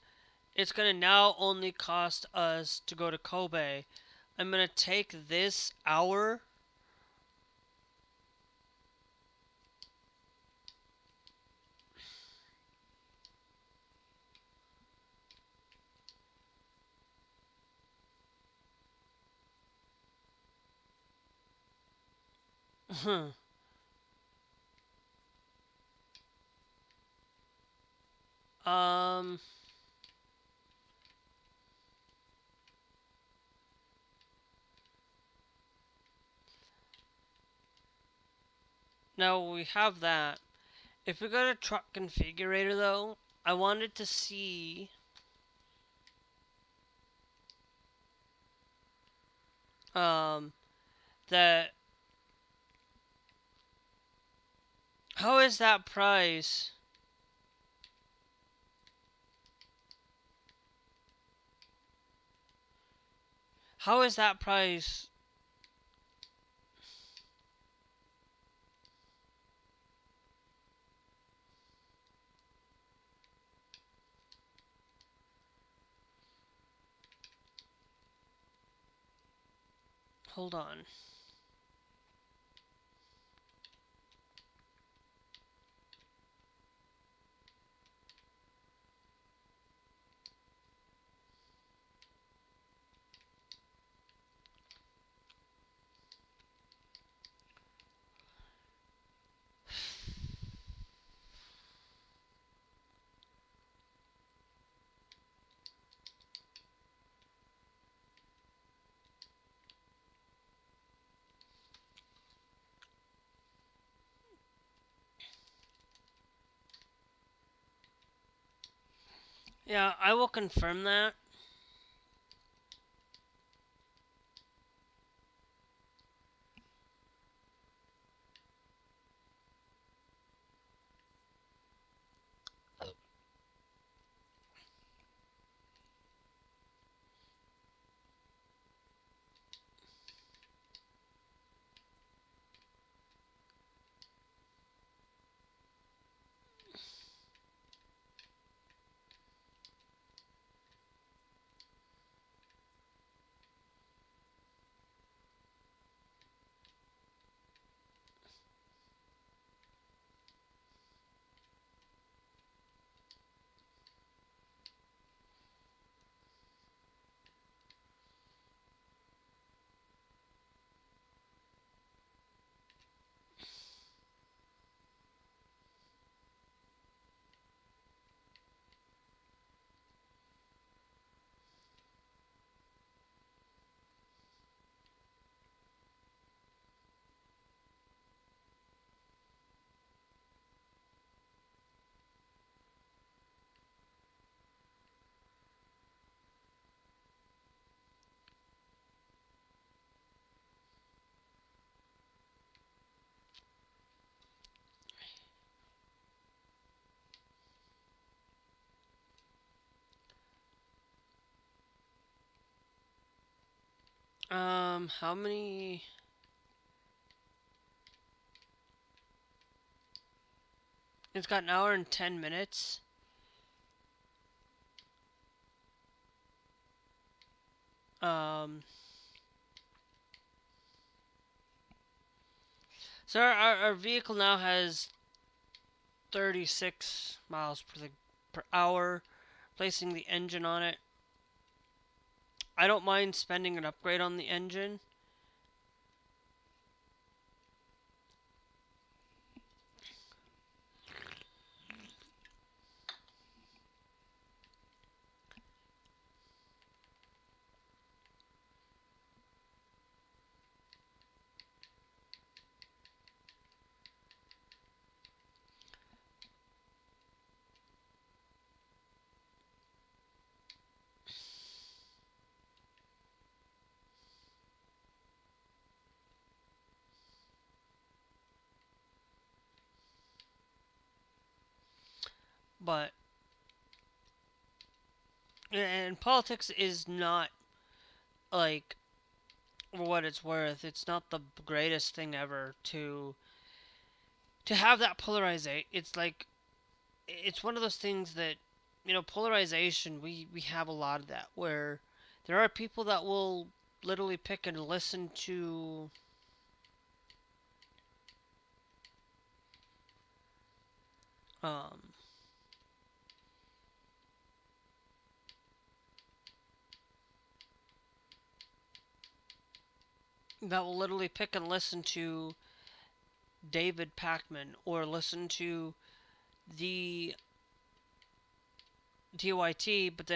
it's going to now only cost us to go to Kobe. I'm going to take this hour. um, Now we have that. If we go to Truck Configurator, though, I wanted to see um that how is that price? How is that price? Hold on. Yeah, I will confirm that. How many? It's got an hour and 10 minutes. Um, so our vehicle now has 36 miles per hour. Placing the engine on it, I don't mind spending an upgrade on the engine, but and politics is not like for what it's worth. It's not the greatest thing ever to have that polarizate. It's like it's one of those things that polarization. We have a lot of that where there are people that will literally pick and listen to um that will literally pick and listen to David Pacman or listen to the DYT, but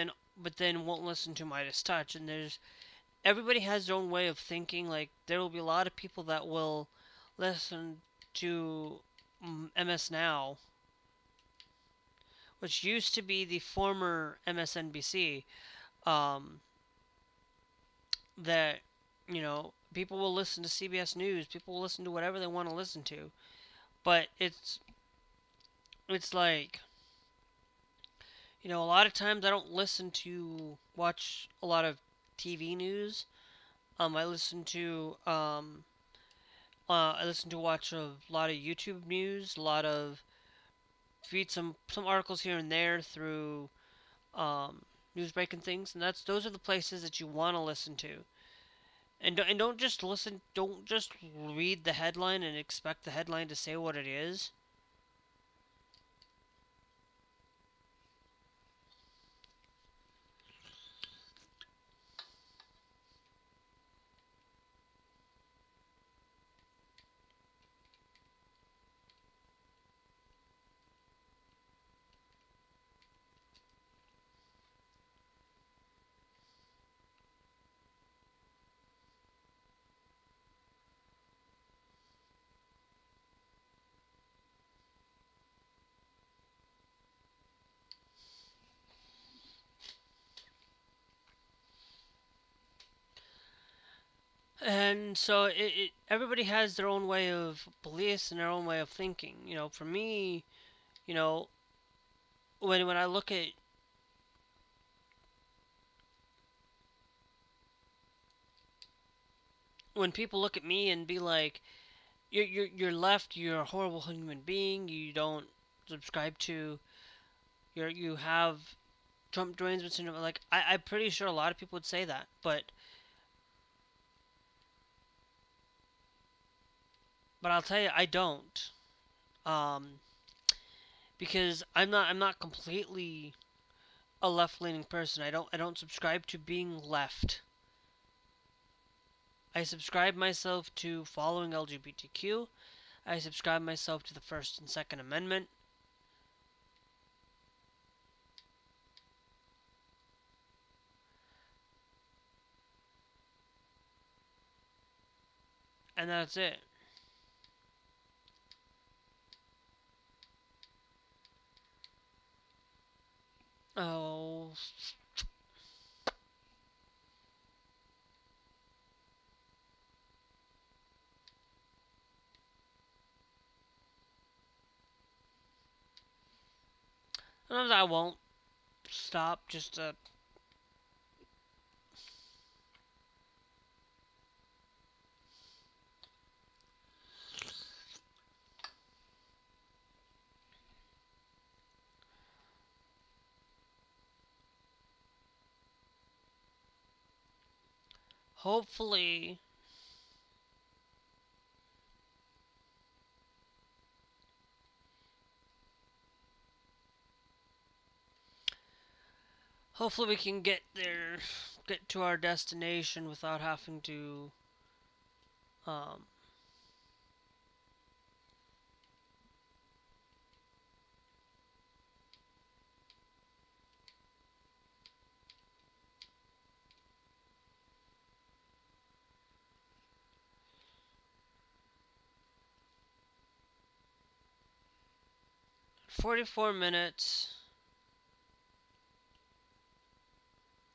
then won't listen to Midas Touch. And there's everybody has their own way of thinking. Like there will be a lot of people that will listen to MS Now, which used to be the former MSNBC. Um, that people will listen to CBS News. People will listen to whatever they want to listen to. But it's like a lot of times I don't listen to watch a lot of TV news. I listen to watch a lot of YouTube news, a lot of read some articles here and there through news breaking things, and those are the places that you want to listen to. And don't just listen. Don't just read the headline and expect the headline to say what it is. And so everybody has their own way of beliefs and their own way of thinking. For me, you know, when I look at when people look at me and be like, you're left, you're a horrible human being, you don't subscribe to you have Trump derangement syndrome. Like I'm pretty sure a lot of people would say that, but I'll tell you, I don't. Um, because I'm not completely a left leaning person. I don't subscribe to being left. I subscribe myself to following LGBTQ. I subscribe myself to the First and Second Amendment, and that's it. Oh, sometimes I won't stop just to Hopefully, hopefully we can get there, get to our destination without having to, um, 44 minutes,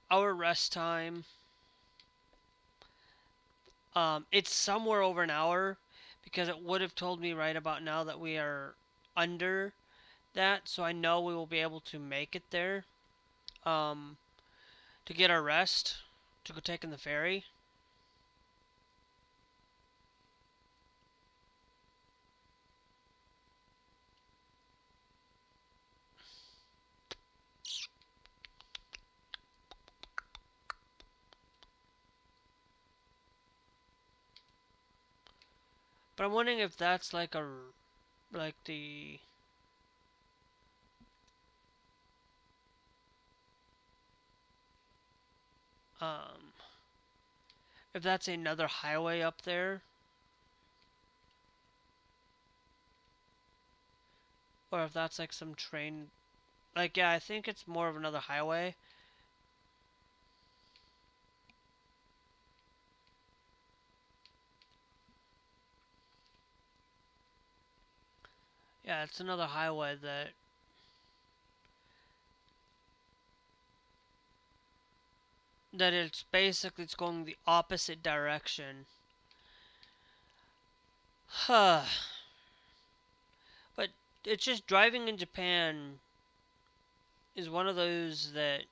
our rest time. It's somewhere over an hour because it would have told me right about now that we are under that, so I know we will be able to make it there. Um, to get our rest, to go taking the ferry. But I'm wondering if that's like the um if that's another highway up there, or if that's like some train. Like yeah, I think it's more of another highway. Yeah, it's another highway that it's going the opposite direction. Huh. But it's just driving in Japan is one of those that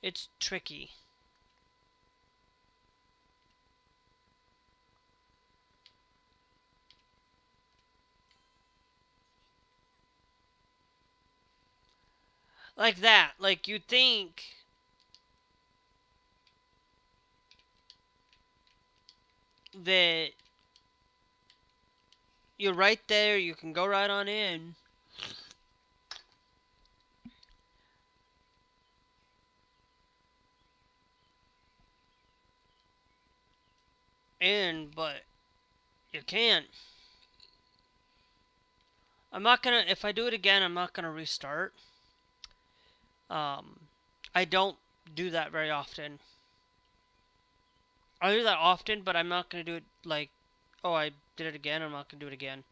it's tricky. Like that. Like you think that you're right there, you can go right on but you can't. I'm not gonna. If I do it again, I'm not gonna restart. Um, I don't do that very often. I do that often, but I'm not gonna do it like, oh, I did it again. I'm not gonna do it again.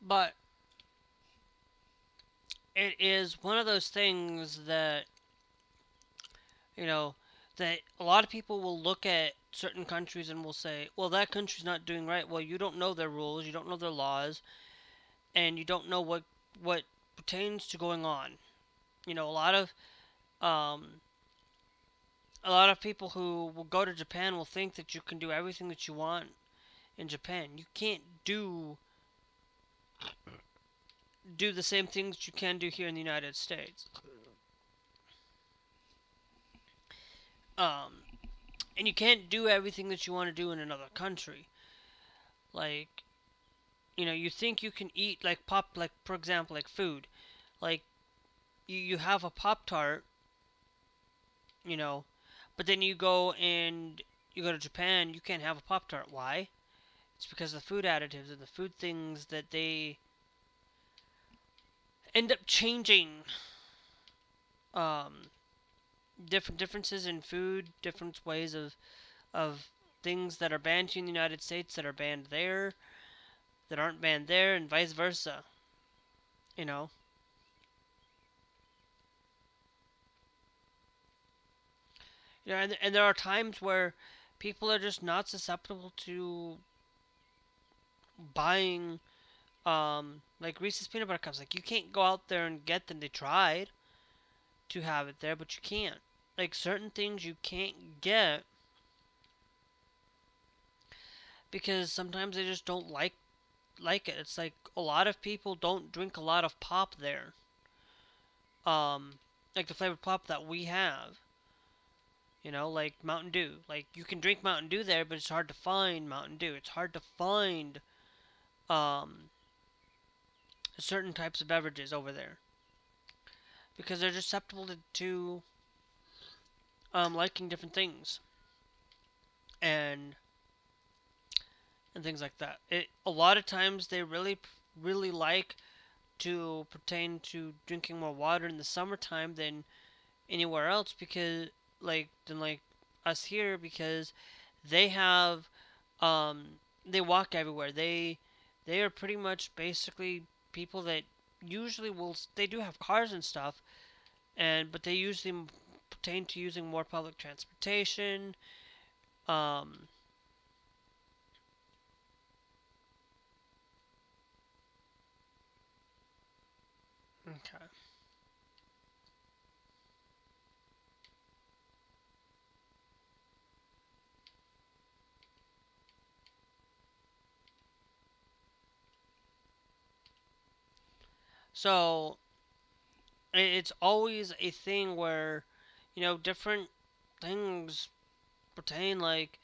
But it is one of those things that you know that a lot of people will look at certain countries and will say, well, that country's not doing right. Well, you don't know their rules, you don't know their laws, and you don't know what pertains to going on. You know, um, a lot of people who will go to Japan will think that you can do everything that you want in Japan. You can't do the same things you can do here in the United States. Um, and you can't do everything that you want to do in another country. Like, you think you can eat like for example, like food. Like you have a Pop Tart, you know, but then you go to Japan, you can't have a Pop Tart. Why? It's because of the food additives and the food things that they end up changing um, different differences in food, different ways of things that are banned here in the United States that are banned there, that aren't banned there, and vice versa. You know, and there are times where people are just not susceptible to buying like Reese's peanut butter cups. Like you can't go out there and get them. They tried to have it there, but you can't. Like certain things you can't get because sometimes they just don't like it. It's like a lot of people don't drink a lot of pop there. Like the flavored pop that we have. Like Mountain Dew. Like you can drink Mountain Dew there, but it's hard to find Mountain Dew. It's hard to find um certain types of beverages over there because they're susceptible to liking different things and and things like that. A lot of times they really like to pertain to drinking more water in the summertime than anywhere else because like us here because they have they walk everywhere. They are pretty much basically people that usually will they do have cars and stuff but they usually pertain to using more public transportation. um okay. So it's always a thing where different things pertain. Like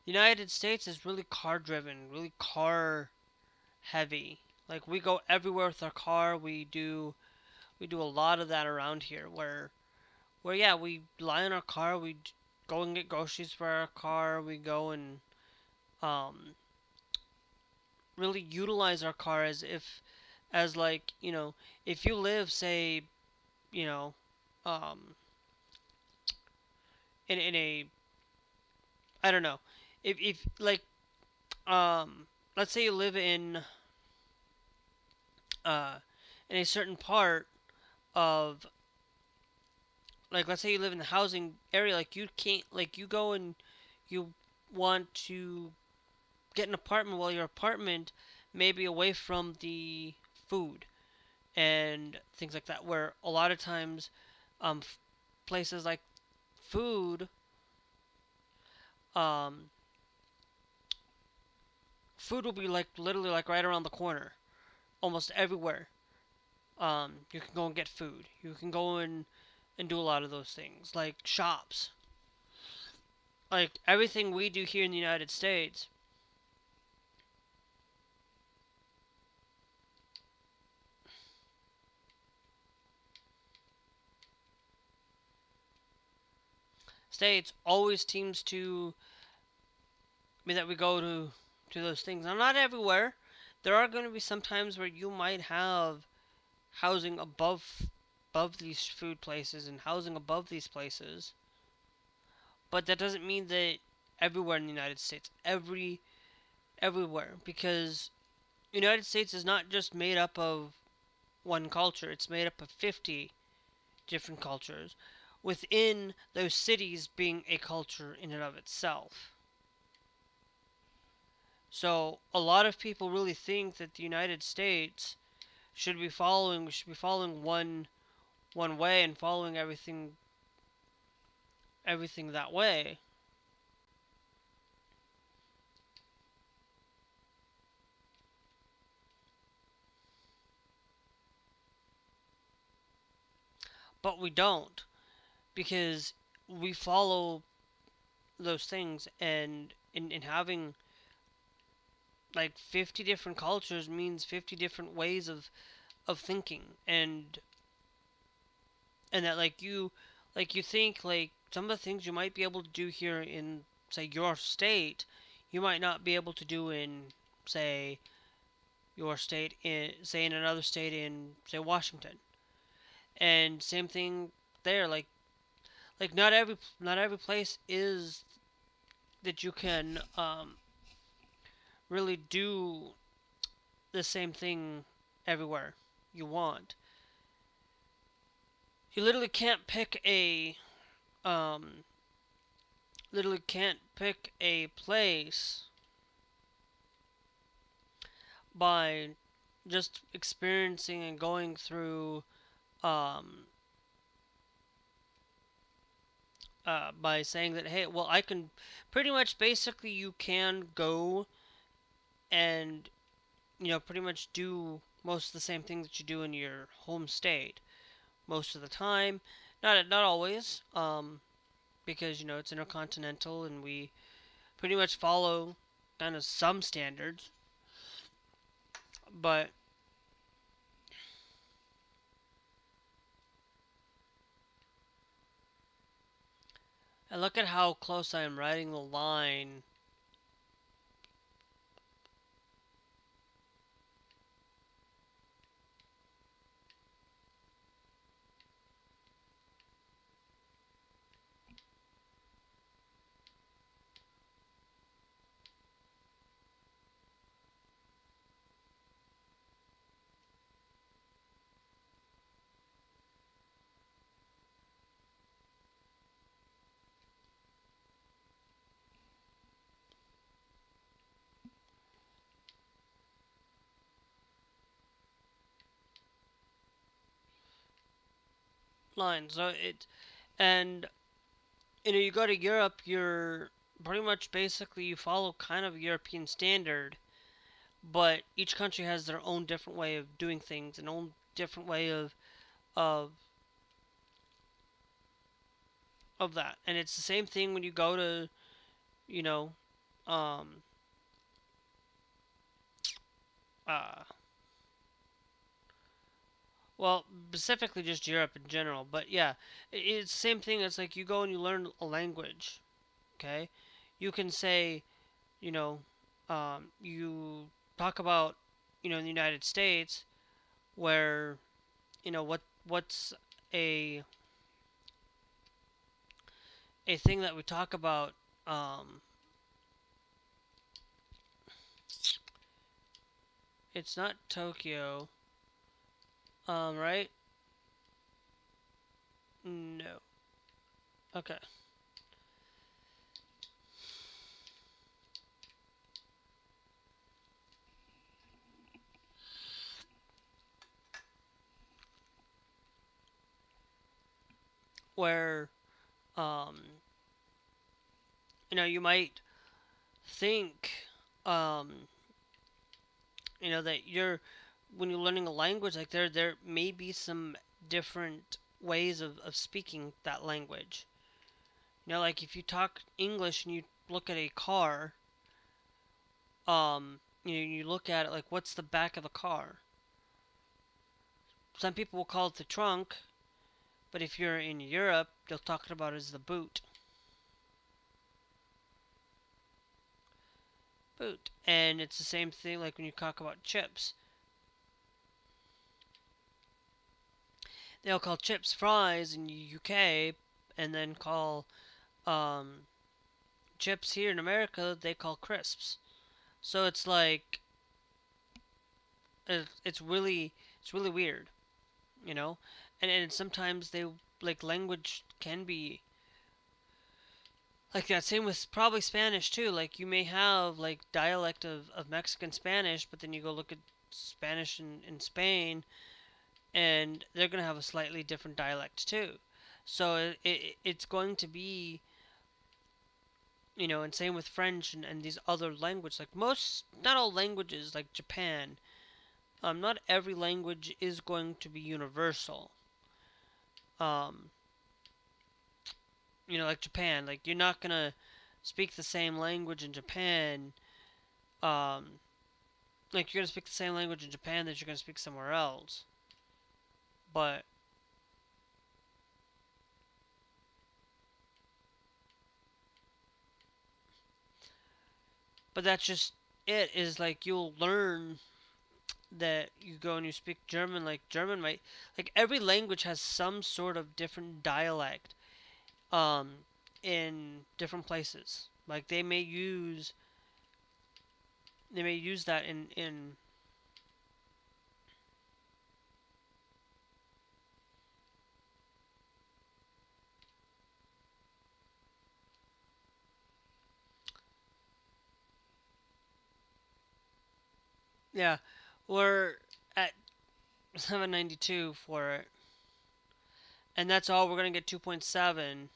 the United States is really car driven, really car heavy. Like we go everywhere with our car. We do a lot of that around here where yeah, we rely on our car. We go and get groceries for our car. We go and um really utilize our car as like, if you live say, you know, um in a I don't know. If like let's say you live uh in a certain part of like let's say you live in the housing area, like you can't like you go and you want to get an apartment, while your apartment may be away from the food and things like that, where a lot of times places like food um food will be like literally like right around the corner almost everywhere. You can go and get food. You can go and do a lot of those things like shops. Like everything we do here in the United States always seems to be that we go to those things. Now, not everywhere. There are going to be some times where you might have housing above these food places and housing above these places, but that doesn't mean that everywhere in the United States, everywhere, because United States is not just made up of one culture. It's made up of 50 different cultures within those cities being a culture in and of itself. So a lot of people really think that the United States should be following one way and following everything that way. But we don't, because we follow those things, and in having like 50 different cultures means 50 different ways of thinking, and that like you think like some of the things you might be able to do here in say your state, you might not be able to do in say your state in say in another state in say Washington. And same thing there. Like not every place is that you can really do the same thing everywhere you want. You um literally can't pick a place by just experiencing and going through um by saying that, hey, well, I can pretty much basically you can go and pretty much do most of the same things that you do in your home state most of the time. Not always, because it's intercontinental and we pretty much follow kind of some standards. But I look at how close I am riding the line. So it and you go to Europe, you're pretty much basically you follow kind of European standard, but each country has their own different way of doing things, an own different way of of that. And it's the same thing when you go to, you know, um, uh, well, specifically just Europe in general. But yeah, it's the same thing. It's like you go and you learn a language. Okay, you can say, you know, you talk about, in the United States, where, what's a a thing that we talk about. It's not Tokyo, right? No. Okay. Where, um, you might think, um, that when you're learning a language, like there may be some different ways of speaking that language. Like if you talk English and you look at a car, you look at it like, what's the back of a car? Some people will call it the trunk, but if you're in Europe, they'll talk about it as the boot. Boot. And it's the same thing like when you talk about chips. They'll call chips fries in the UK, and then call um, chips here in America, they call crisps. So it's like it's really weird, you know. And sometimes they like language can be like that. Same with probably Spanish too. Like you may have like dialect of Mexican Spanish, but then you go look at Spanish in Spain, and they're gonna have a slightly different dialect too. So it's going to be, and same with French and these other languages. Like most, not all languages, like Japan, not every language is going to be universal. Um, like Japan, like you're not gonna speak the same language in Japan. Um, like you're gonna speak the same language in Japan that you're gonna speak somewhere else. But that's just it. Is like you'll learn that you go and you speak German, like German might, like every language has some sort of different dialect um in different places. Like they may use that in yeah, we're at 792 for it, and that's all we're gonna get 2.7.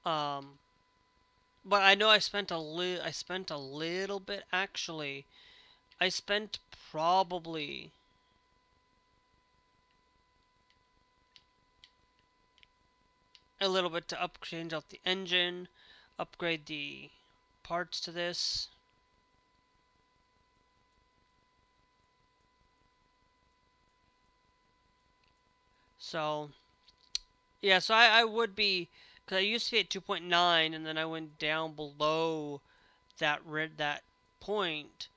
Um, but I know I spent a little bit actually. I spent probably a little bit to change out the engine, upgrade the parts to this. So yeah, so I would be because I used to be at 2.9 and then I went down below that point.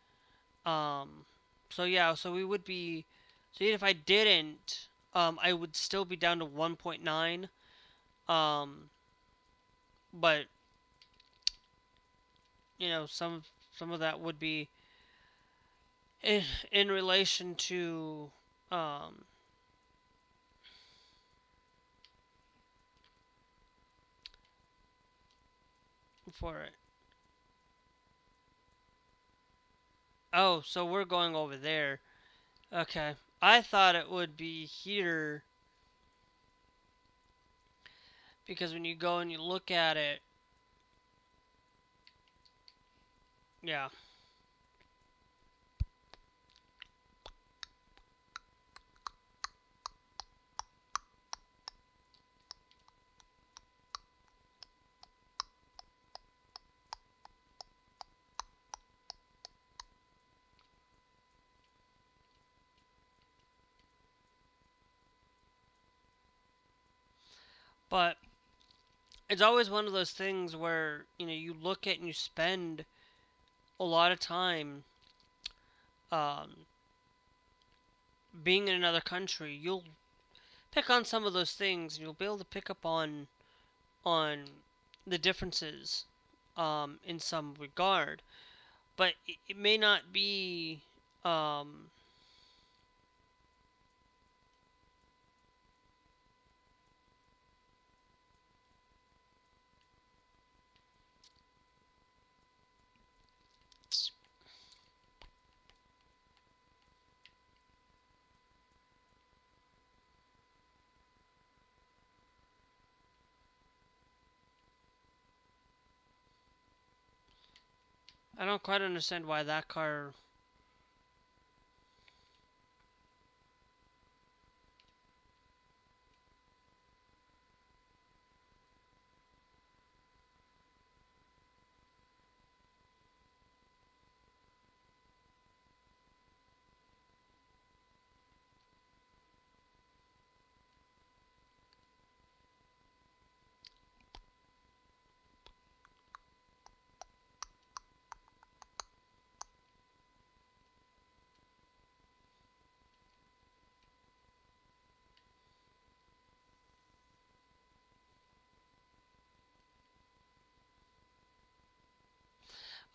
Um, so yeah, so we would be. So even if I didn't, I would still be down to 1.9. Um, but some of that would be in relation to um for it. Oh, so we're going over there. Okay. I thought it would be here because when you go and you look at it, yeah. But it's always one of those things where, you look at and you spend a lot of time um, being in another country. You'll pick on some of those things and you'll be able to pick up on the differences in some regard. But it may not be um, I don't quite understand why that car.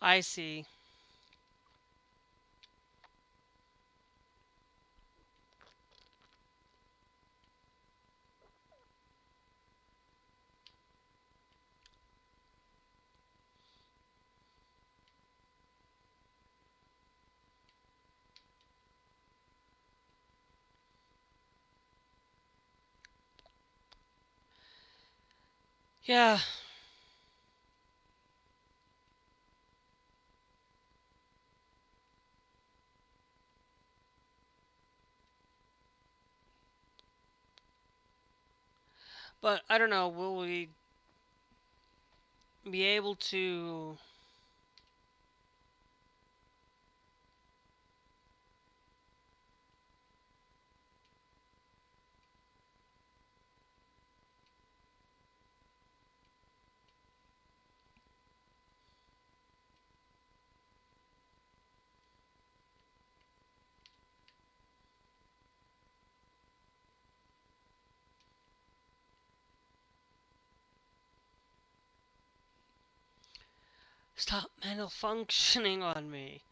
I see. Yeah, but I don't know. Will we be able to? Stop malfunctioning on me.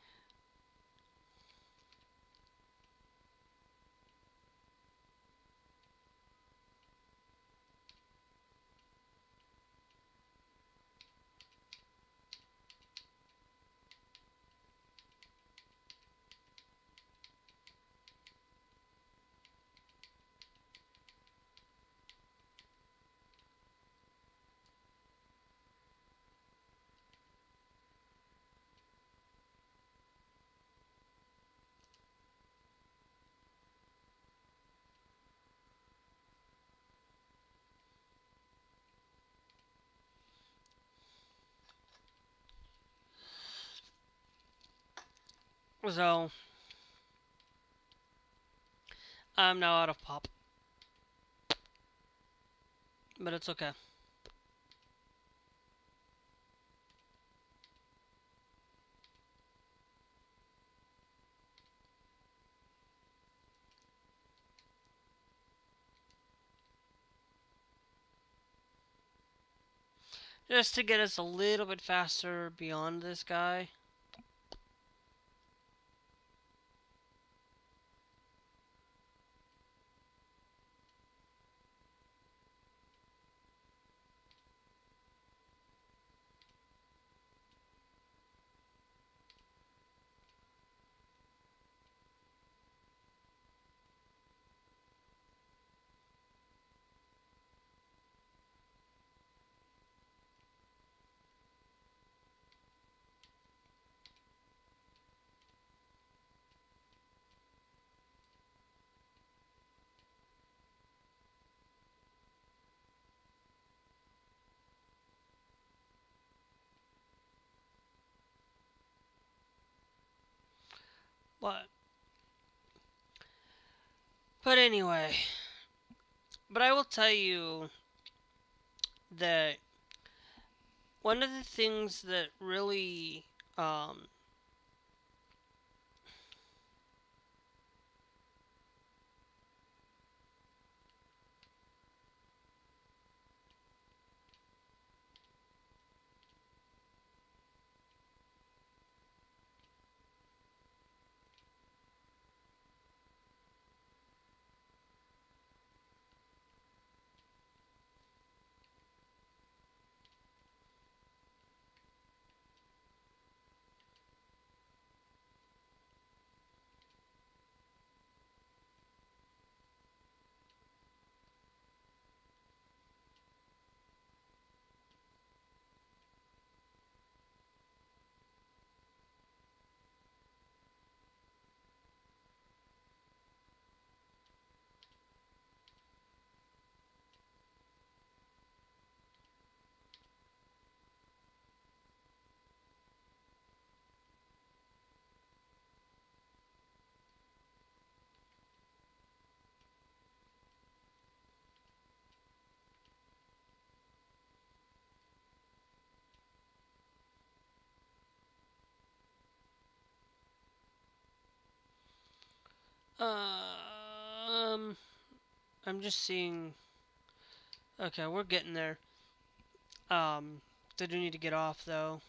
So, I'm now out of pop. But it's okay. Just to get us a little bit faster beyond this guy. But anyway. But I will tell you that one of the things that really um, um I'm just seeing. Okay, we're getting there. They do need to get off though.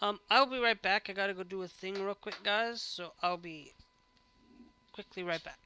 I'll be right back. I gotta go do a thing real quick, guys. So I'll be quickly right back.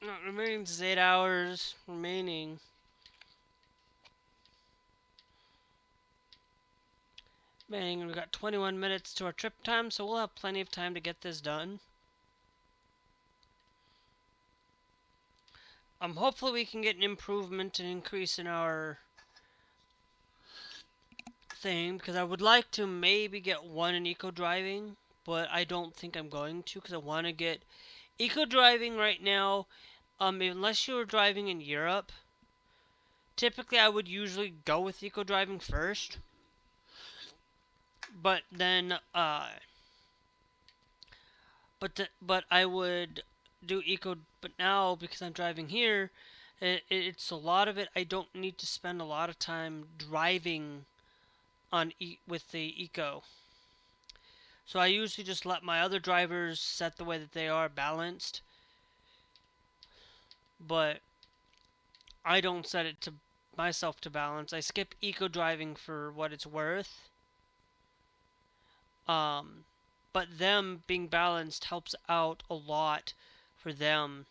Remains is 8 hours remaining. Meaning we've got 21 minutes to our trip time, so we'll have plenty of time to get this done. Hopefully we can get an improvement and increase in our thing, because I would like to maybe get one in eco driving, but I don't think I'm going to, because I want to get eco driving right now. Unless you were driving in Europe, typically I would usually go with eco driving first, but then but I would do eco. But now because I'm driving here, it's a lot of it. I don't need to spend a lot of time driving with the eco. So I usually just let my other drivers set the way that they are balanced, but I don't set it to myself to balance. I skip eco driving for what it's worth. Um, but them being balanced helps out a lot for them.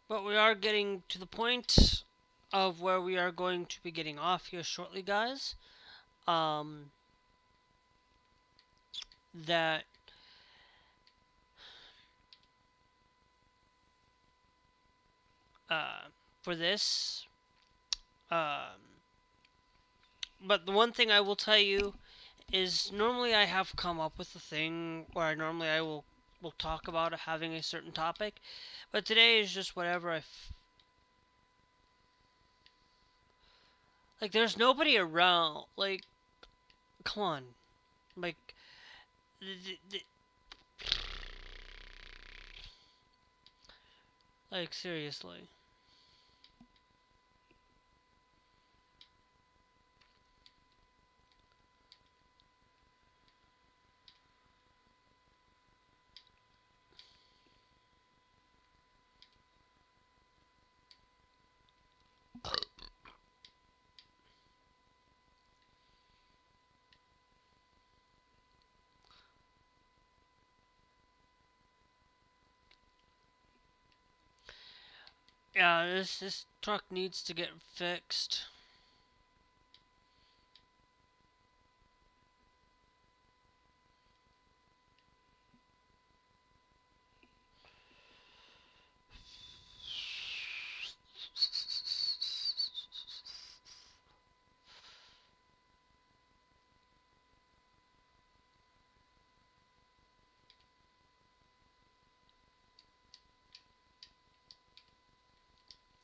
But we are getting to the point of where we are going to be getting off here shortly, guys. Um, that for this. Um, but the one thing I will tell you is normally I have come up with a thing where normally I will talk about having a certain topic, but today is just whatever like. There's nobody around. Like, come on, like, like seriously. Yeah, this truck needs to get fixed.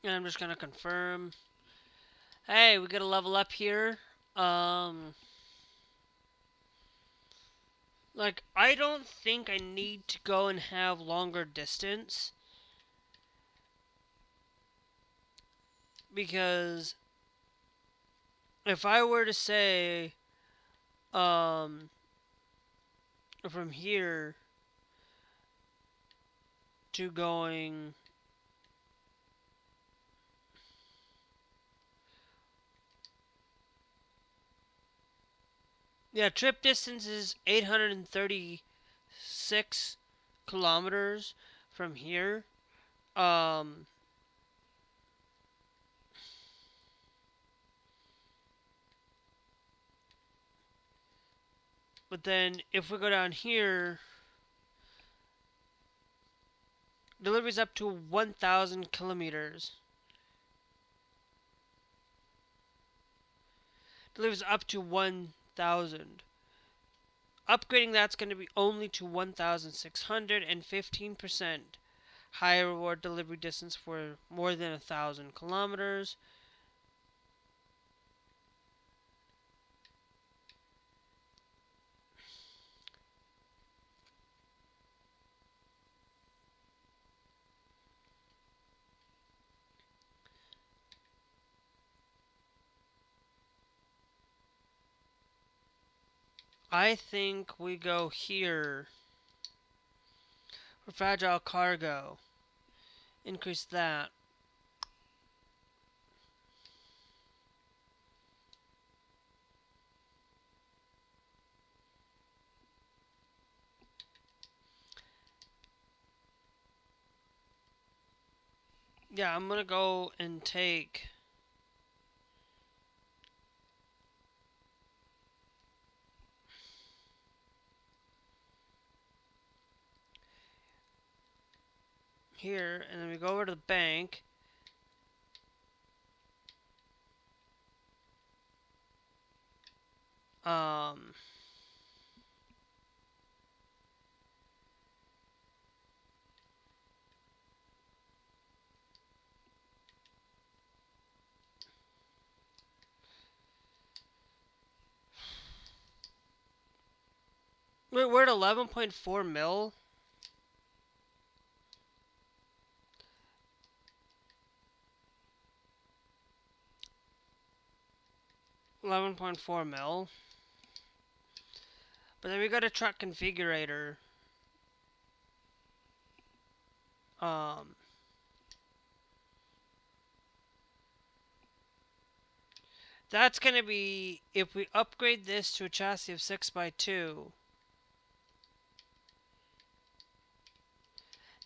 And I'm just gonna confirm. Hey, we got a level up here. Um, like, I don't think I need to go and have longer distance, because if I were to say, um, from here to going, yeah, trip distance is 836 kilometers from here. Um, but then if we go down here, deliveries up to 1,000 kilometers. Deliveries up to 1,000. Upgrading that's going to be only to 1,615% higher reward delivery distance for more than 1,000 kilometers. I think we go here for fragile cargo. Increase that. Yeah, I'm gonna go and take here, and then we go over to the bank. Um, we're at 11.4 mil. 11.4 mil. But then we got a truck configurator. Um, that's gonna be, if we upgrade this to a chassis of 6x2,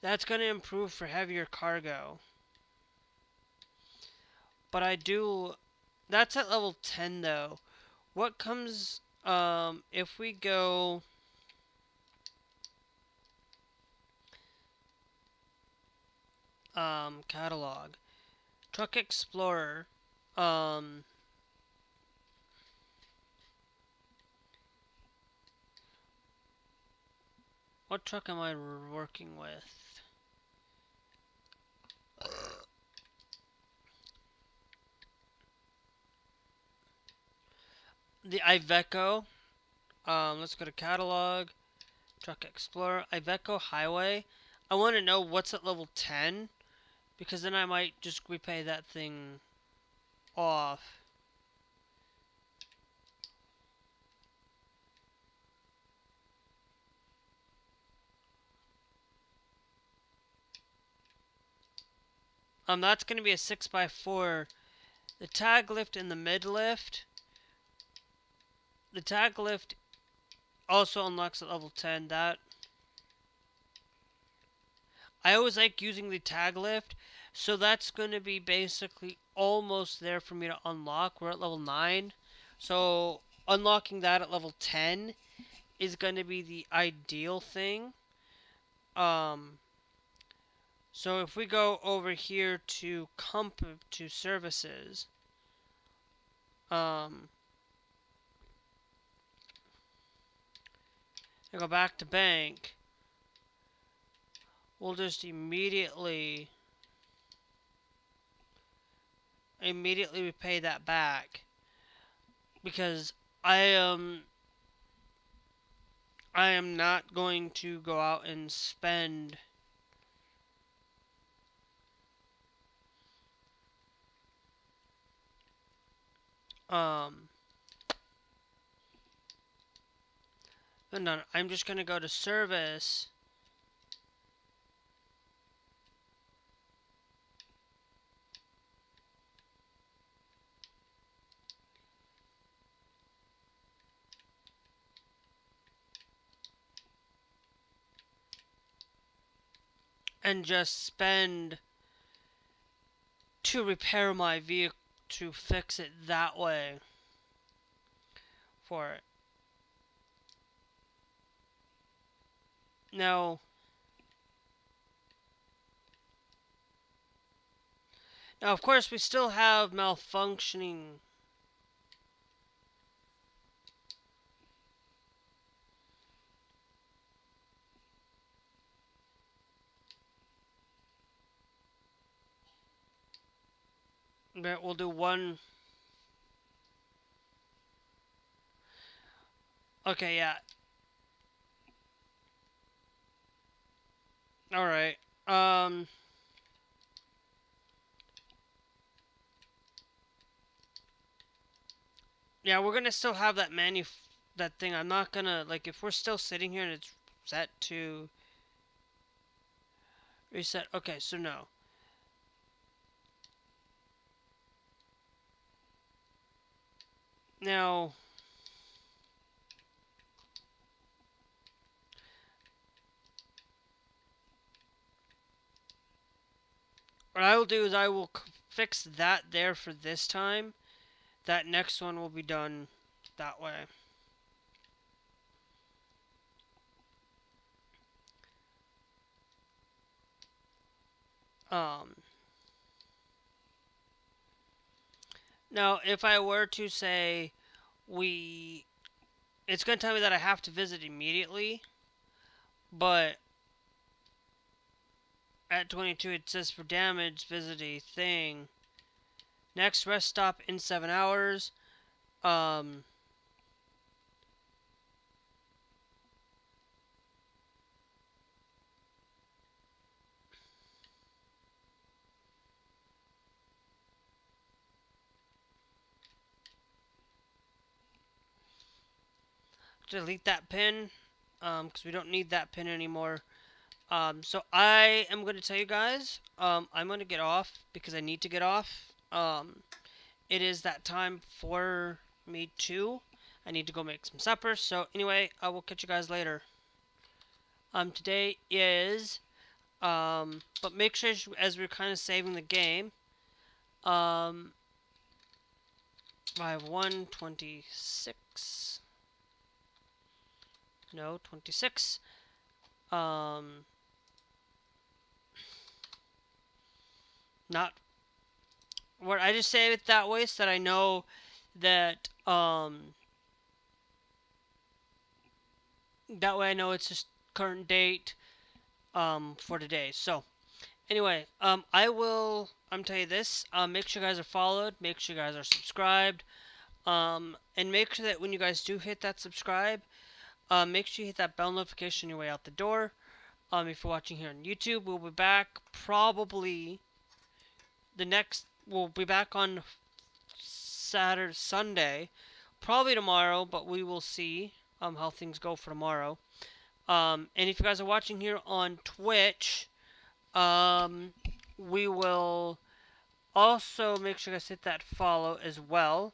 that's gonna improve for heavier cargo. But I do, that's at level 10 though. What comes, if we go, catalog, Truck Explorer, what truck am I working with? The Iveco. Let's go to catalog, Truck Explorer, Iveco Highway. I want to know what's at level 10, because then I might just repay that thing off. That's going to be a 6x4. The tag lift and the mid lift. The tag lift also unlocks at level 10. That I always like using the tag lift, so that's going to be basically almost there for me to unlock. We're at level 9, so unlocking that at level 10 is going to be the ideal thing. So if we go over here to services, I go back to bank, we'll just immediately repay that back, because I am not going to go out and spend no, I'm just gonna go to service, and just spend to repair my vehicle, to fix it that way for it. Now, of course, we still have malfunctioning. But we'll do one. Okay, yeah. All right. Um. Yeah, we're gonna still have that that thing. I'm not gonna like if we're still sitting here and it's set to reset. Okay, so no. Now, what I will do is I will fix that there for this time. That next one will be done that way. Um. Now, if I were to say we, it's gonna tell me that I have to visit immediately, but at 22 it says for damage, visit a thing. Next rest stop in 7 hours. Um, delete that pin, because we don't need that pin anymore. So I am going to tell you guys, I'm going to get off because I need to get off. It is that time for me too. I need to go make some supper. So anyway, I will catch you guys later. Today is, but make sure as we're kind of saving the game, I have 126. No, 26. Not what I just say it that way so that I know that that way I know it's just current date for today. So anyway, I will tell you this. Make sure you guys are followed. Make sure you guys are subscribed. And make sure that when you guys do hit that subscribe, make sure you hit that bell notification on your way out the door. If you're watching here on YouTube, we'll be back probably we'll be back on Saturday, Sunday, probably tomorrow, but we will see how things go for tomorrow. And if you guys are watching here on Twitch, we will also make sure you guys hit that follow as well.